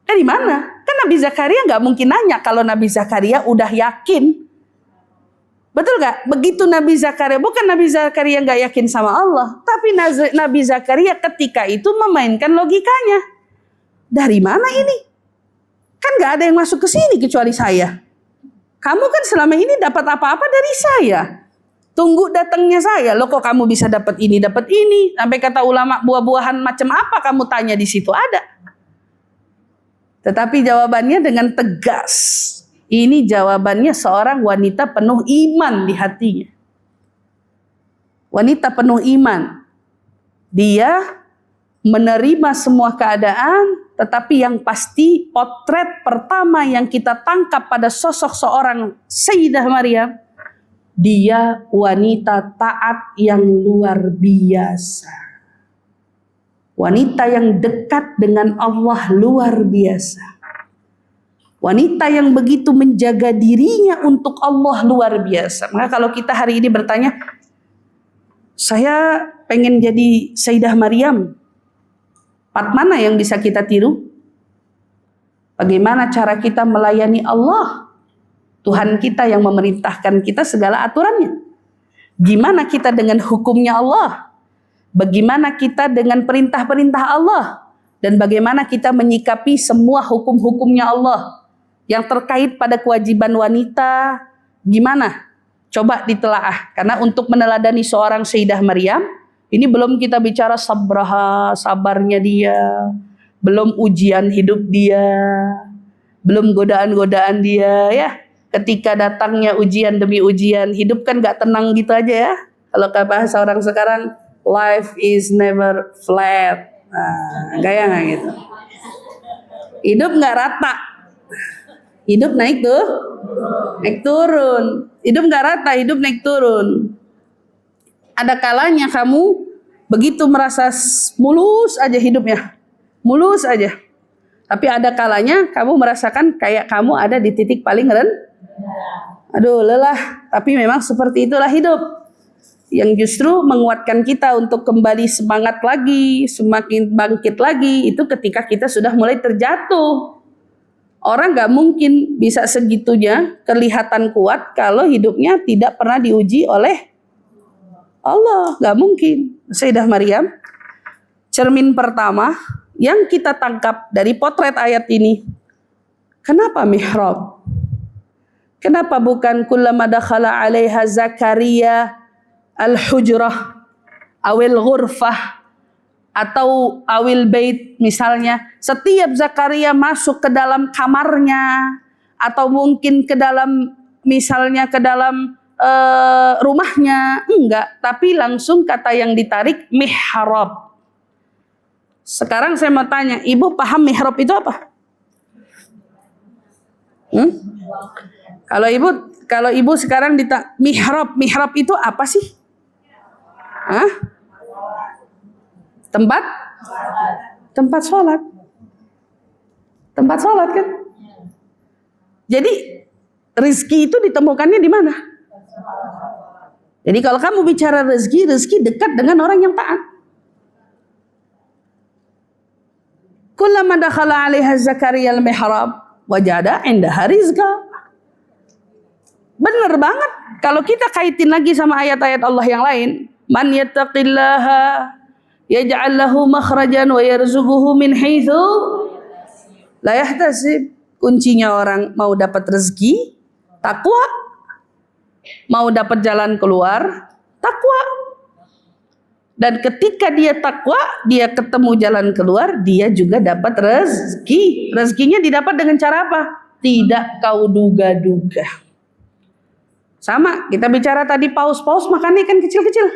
Dari mana? Kan Nabi Zakaria nggak mungkin nanya kalau Nabi Zakaria udah yakin. Betul gak? Begitu Nabi Zakaria, bukan Nabi Zakaria nggak yakin sama Allah, tapi Nabi Zakaria ketika itu memainkan logikanya. Dari mana ini? Kan nggak ada yang masuk ke sini kecuali saya. Kamu kan selama ini dapat apa-apa dari saya. Tunggu datangnya saya. Loh kok kamu bisa dapat ini, dapat ini. Sampai kata ulama buah-buahan macam apa kamu tanya di situ ada. Tetapi jawabannya dengan tegas. Ini jawabannya seorang wanita penuh iman di hatinya. Wanita penuh iman. Dia menerima semua keadaan, tetapi yang pasti potret pertama yang kita tangkap pada sosok seorang Sayyidah Maryam, dia wanita taat yang luar biasa. Wanita yang dekat dengan Allah luar biasa. Wanita yang begitu menjaga dirinya untuk Allah luar biasa. Maka kalau kita hari ini bertanya, saya pengen jadi Sayyidah Maryam, part mana yang bisa kita tiru? Bagaimana cara kita melayani Allah? Tuhan kita yang memerintahkan kita segala aturannya. Gimana kita dengan hukumnya Allah? Bagaimana kita dengan perintah-perintah Allah? Dan bagaimana kita menyikapi semua hukum-hukumnya Allah yang terkait pada kewajiban wanita? Gimana? Coba ditelaah. Karena untuk meneladani seorang Sayyidah Maryam, ini belum kita bicara sabarnya dia, belum ujian hidup dia, belum godaan-godaan dia ya. Ketika datangnya ujian demi ujian, hidup kan gak tenang gitu aja ya. Kalau bahasa orang sekarang, life is never flat. Nah, gaya gak gitu? Hidup gak rata. Hidup naik tuh, naik turun. Hidup gak rata, hidup naik turun. Ada kalanya kamu begitu merasa mulus aja hidupnya. Mulus aja. Tapi ada kalanya kamu merasakan kayak kamu ada di titik paling rendah. Aduh lelah. Tapi memang seperti itulah hidup. Yang justru menguatkan kita untuk kembali semangat lagi, semakin bangkit lagi, itu ketika kita sudah mulai terjatuh. Orang gak mungkin bisa segitunya kelihatan kuat kalau hidupnya tidak pernah diuji oleh Allah. Gak mungkin. Sayyidah Maryam, cermin pertama yang kita tangkap dari potret ayat ini. Kenapa mihrab? Kenapa bukan kullama dakhala 'alaiha Zakaria al-hujrah awil ghurfah atau awil bait misalnya, setiap Zakaria masuk ke dalam kamarnya atau mungkin ke dalam misalnya ke dalam rumahnya, enggak, tapi langsung kata yang ditarik mihrab. Sekarang saya mau tanya, ibu paham mihrab itu apa? Kalau ibu sekarang mihrab itu apa sih? Hah? Tempat sholat. Tempat sholat kan? Jadi rezeki itu ditemukannya di mana? Jadi kalau kamu bicara rezeki dekat dengan orang yang taat. Kullama dakhala 'alaiha Zakaria al-mihrab wajada 'indaha rizqa. Benar banget. Kalau kita kaitin lagi sama ayat-ayat Allah yang lain, man yattaqillaha yaj'al lahu makhrajan wa yarzuquhu min haitsu la yahtasib. Kuncinya orang mau dapat rezeki, takwa. Mau dapat jalan keluar, takwa. Dan ketika dia takwa, dia ketemu jalan keluar, dia juga dapat rezeki. Rezekinya didapat dengan cara apa? Tidak kau duga-duga. Sama, kita bicara tadi paus makannya ikan kecil-kecil.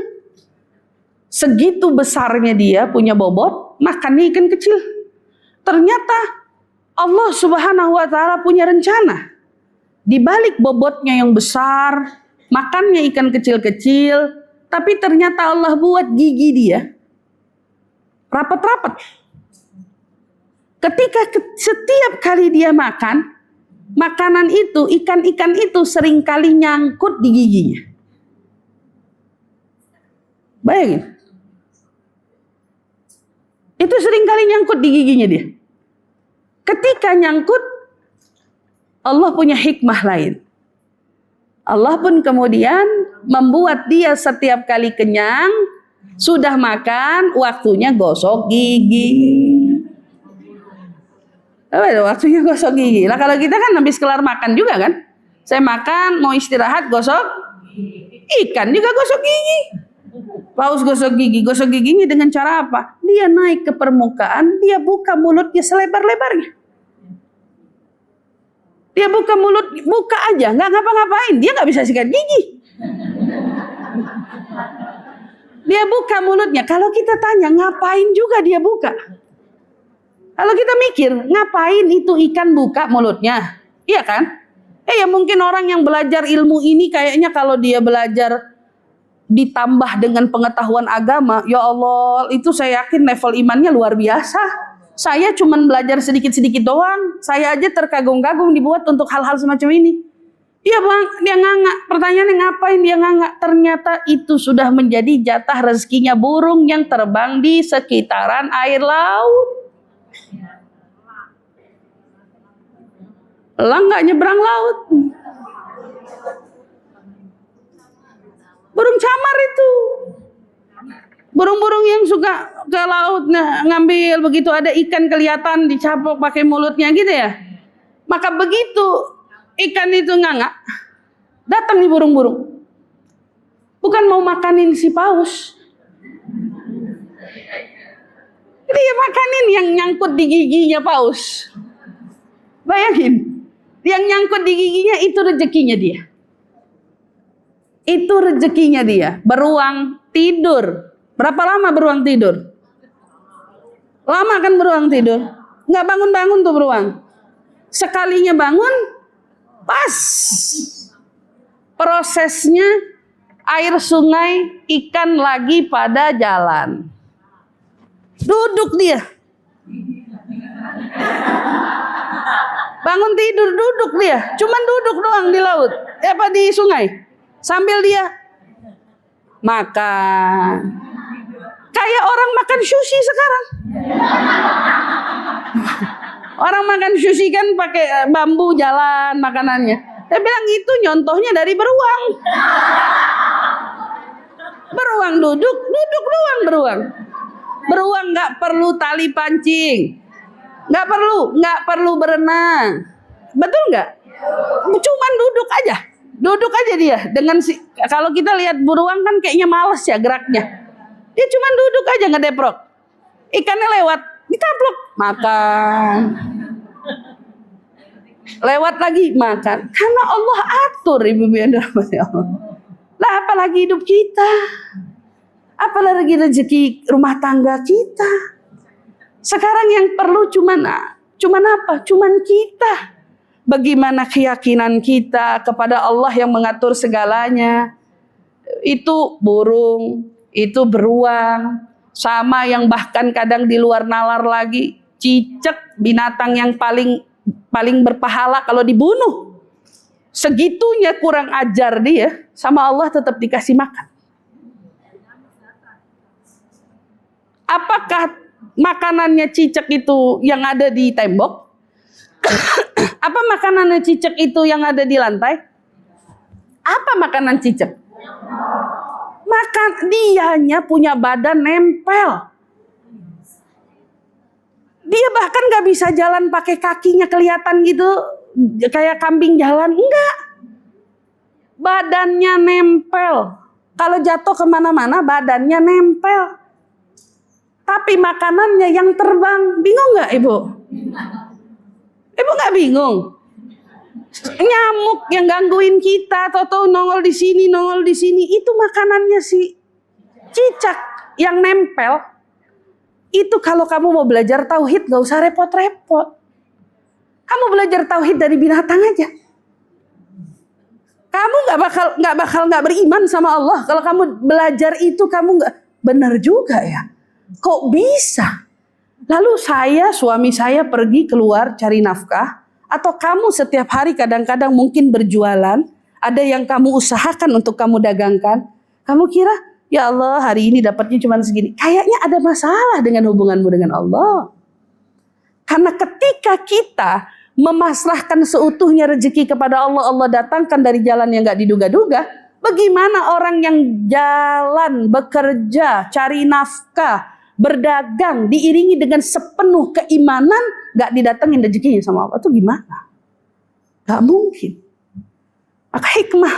Segitu besarnya dia punya bobot, makannya ikan kecil. Ternyata Allah Subhanahu wa taala punya rencana. Di balik bobotnya yang besar, makannya ikan kecil-kecil, tapi ternyata Allah buat gigi dia rapat-rapat. Ketika setiap kali dia makan, makanan itu, ikan-ikan itu seringkali nyangkut di giginya. Bayangin. Itu seringkali nyangkut di giginya dia. Ketika nyangkut, Allah punya hikmah lain. Allah pun kemudian membuat dia setiap kali kenyang, sudah makan, waktunya gosok gigi. Waktunya gosok gigi. Lah kalau kita kan habis kelar makan juga kan, Saya makan, mau istirahat, gosok ikan juga gosok gigi. Paus gosok giginya dengan cara apa? Dia naik ke permukaan, dia buka mulutnya selebar-lebarnya. Dia buka mulut, buka aja, nggak ngapa-ngapain, dia nggak bisa sikat gigi. Dia buka mulutnya. Kalau kita tanya, ngapain juga dia buka? Kalau kita mikir, ngapain itu ikan buka mulutnya? Iya kan? Ya mungkin orang yang belajar ilmu ini kayaknya kalau dia belajar ditambah dengan pengetahuan agama, ya Allah, itu saya yakin level imannya luar biasa. Saya cuman belajar sedikit-sedikit doang. Saya aja terkagum-kagum dibuat untuk hal-hal semacam ini. Iya bang, dia nganga. Pertanyaannya ngapain dia nganga? Ternyata itu sudah menjadi jatah rezekinya burung yang terbang di sekitaran air laut. Elang nggak nyebrang laut. Burung camar itu. Burung-burung yang suka ke laut ngambil begitu ada ikan kelihatan dicapok pakai mulutnya gitu ya. Maka begitu ikan itu nganga, datang nih burung-burung. Bukan mau makanin si paus. Dia makanin yang nyangkut di giginya paus. Bayangin, yang nyangkut di giginya itu rezekinya dia. Itu rezekinya dia. Beruang tidur. Berapa lama beruang tidur? Lama kan beruang tidur? Nggak bangun-bangun tuh beruang. Sekalinya bangun, pas. Prosesnya air sungai, ikan lagi pada jalan. Duduk dia. Bangun tidur, duduk dia. Cuman duduk doang di laut. Apa di sungai. Sambil dia makan. Kayak orang makan sushi sekarang. Orang makan sushi kan pakai bambu jalan makanannya. Saya bilang itu nyontohnya dari beruang. Beruang duduk doang beruang. Beruang nggak perlu tali pancing. Nggak perlu berenang. Betul nggak? Cuman duduk aja dia. Kalau kita lihat beruang kan kayaknya males ya geraknya. Dia cuman duduk aja ngedeprok. Ikannya lewat, ditaplok, makan. Lewat lagi makan. Karena Allah atur, Ibu yang dirahmati Allah. Lah apalagi hidup kita. Apalagi rezeki rumah tangga kita. Sekarang yang perlu cuman apa? Cuman kita. Bagaimana keyakinan kita kepada Allah yang mengatur segalanya. Itu burung, itu beruang, sama yang bahkan kadang di luar nalar lagi, cicak, binatang yang paling berpahala kalau dibunuh. Segitunya kurang ajar dia, sama Allah tetap dikasih makan. Apakah makanannya cicak itu yang ada di tembok? Apa makanannya cicak itu yang ada di lantai? Apa makanan cicak? Makan dianya punya badan nempel. Dia bahkan gak bisa jalan pakai kakinya kelihatan gitu, kayak kambing jalan. Enggak. Badannya nempel. Kalau jatuh kemana-mana badannya nempel. Tapi makanannya yang terbang. Bingung gak Ibu? Ibu gak bingung? Nyamuk yang gangguin kita, toto nongol di sini, itu makanannya si cicak yang nempel. Itu kalau kamu mau belajar tauhid gak usah repot-repot. Kamu belajar tauhid dari binatang aja. Kamu nggak bakal nggak beriman sama Allah kalau kamu belajar itu. Kamu nggak benar juga ya. Kok bisa? Lalu suami saya pergi keluar cari nafkah. Atau kamu setiap hari kadang-kadang mungkin berjualan. Ada yang kamu usahakan untuk kamu dagangkan. Kamu kira, ya Allah hari ini dapatnya cuma segini. Kayaknya ada masalah dengan hubunganmu dengan Allah. Karena ketika kita memasrahkan seutuhnya rezeki kepada Allah, Allah datangkan dari jalan yang gak diduga-duga. Bagaimana orang yang jalan, bekerja, cari nafkah, berdagang, diiringi dengan sepenuh keimanan, gak didatengin rezekinya sama Allah, itu gimana? Gak mungkin. Maka hikmah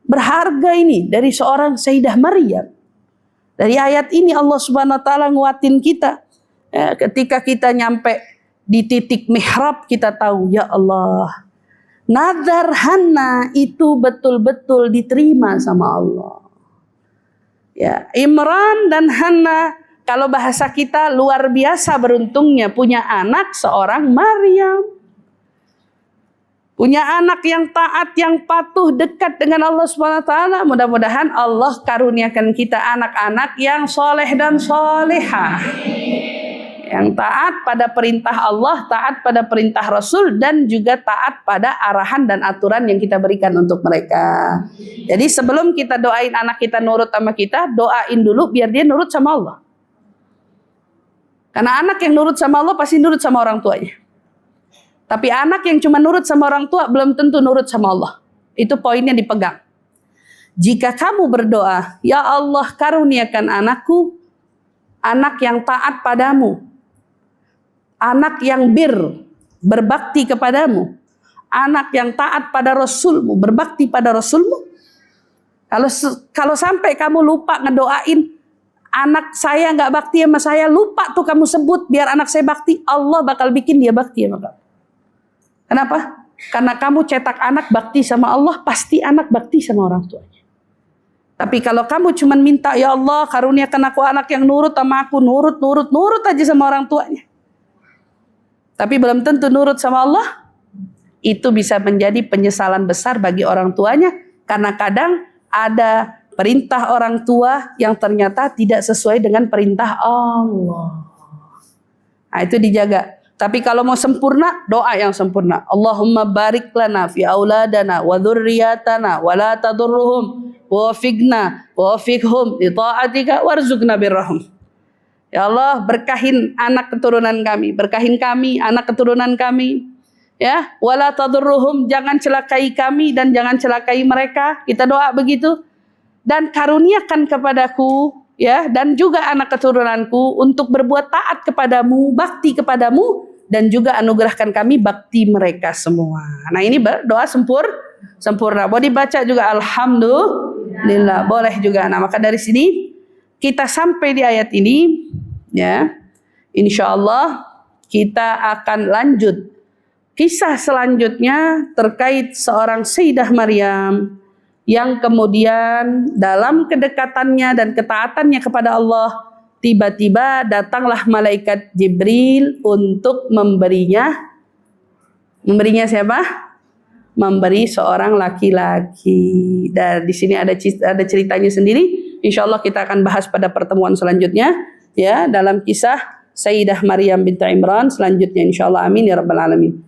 berharga ini dari seorang Sayyidah Maryam. Dari ayat ini Allah Subhanahu wa taala nguatin kita. Ketika kita nyampe di titik mihrab, kita tahu, ya Allah, nazar Hana itu betul-betul diterima sama Allah. Ya, Imran dan Hana, kalau bahasa kita luar biasa beruntungnya punya anak seorang Maryam. Punya anak yang taat, yang patuh, dekat dengan Allah Subhanahu wa taala. Mudah-mudahan Allah karuniakan kita anak-anak yang soleh dan solehah. Yang taat pada perintah Allah, taat pada perintah Rasul, dan juga taat pada arahan dan aturan yang kita berikan untuk mereka. Jadi sebelum kita doain anak kita nurut sama kita, doain dulu biar dia nurut sama Allah. Karena anak yang nurut sama Allah pasti nurut sama orang tuanya. Tapi anak yang cuma nurut sama orang tua belum tentu nurut sama Allah. Itu poinnya dipegang. Jika kamu berdoa, ya Allah karuniakan anakku, anak yang taat padamu, anak yang berbakti kepadamu, anak yang taat pada Rasulmu, berbakti pada Rasulmu. Kalau sampai kamu lupa ngedoain anak saya nggak bakti sama saya, lupa tuh kamu sebut biar anak saya bakti, Allah bakal bikin dia bakti sama kamu. Kenapa? Karena kamu cetak anak bakti sama Allah, pasti anak bakti sama orang tuanya. Tapi kalau kamu cuma minta, ya Allah karuniakan aku anak yang nurut sama aku, nurut aja sama orang tuanya, tapi belum tentu nurut sama Allah, itu bisa menjadi penyesalan besar bagi orang tuanya. Karena kadang ada perintah orang tua yang ternyata tidak sesuai dengan perintah Allah. Nah, itu dijaga. Tapi kalau mau sempurna, doa yang sempurna. Allahumma barik lana fi auladana wa dzurriyyatana wa la tadurruhum wa wafiqna wa wafiqhum li ta'atika warzuqna birrahum. Ya Allah, berkahin anak keturunan kami, berkahin kami, anak keturunan kami. Ya, wa la tadurruhum, jangan celakai kami dan jangan celakai mereka. Kita doa begitu. Dan karuniakan kepadaku, ya, dan juga anak keturunanku untuk berbuat taat kepadamu, bakti kepadamu, dan juga anugerahkan kami bakti mereka semua. Nah, ini doa sempurna. Boleh dibaca juga alhamdulillah, boleh juga. Nah, maka dari sini kita sampai di ayat ini, ya. Insyaallah kita akan lanjut kisah selanjutnya terkait seorang Sayyidah Maryam yang kemudian dalam kedekatannya dan ketaatannya kepada Allah, tiba-tiba datanglah malaikat Jibril untuk memberinya siapa? Memberi seorang laki-laki. Dan di sini ada ceritanya sendiri. Insyaallah kita akan bahas pada pertemuan selanjutnya, ya, dalam kisah Sayyidah Maryam binti Imran selanjutnya insyaallah. Amin ya rabbal alamin.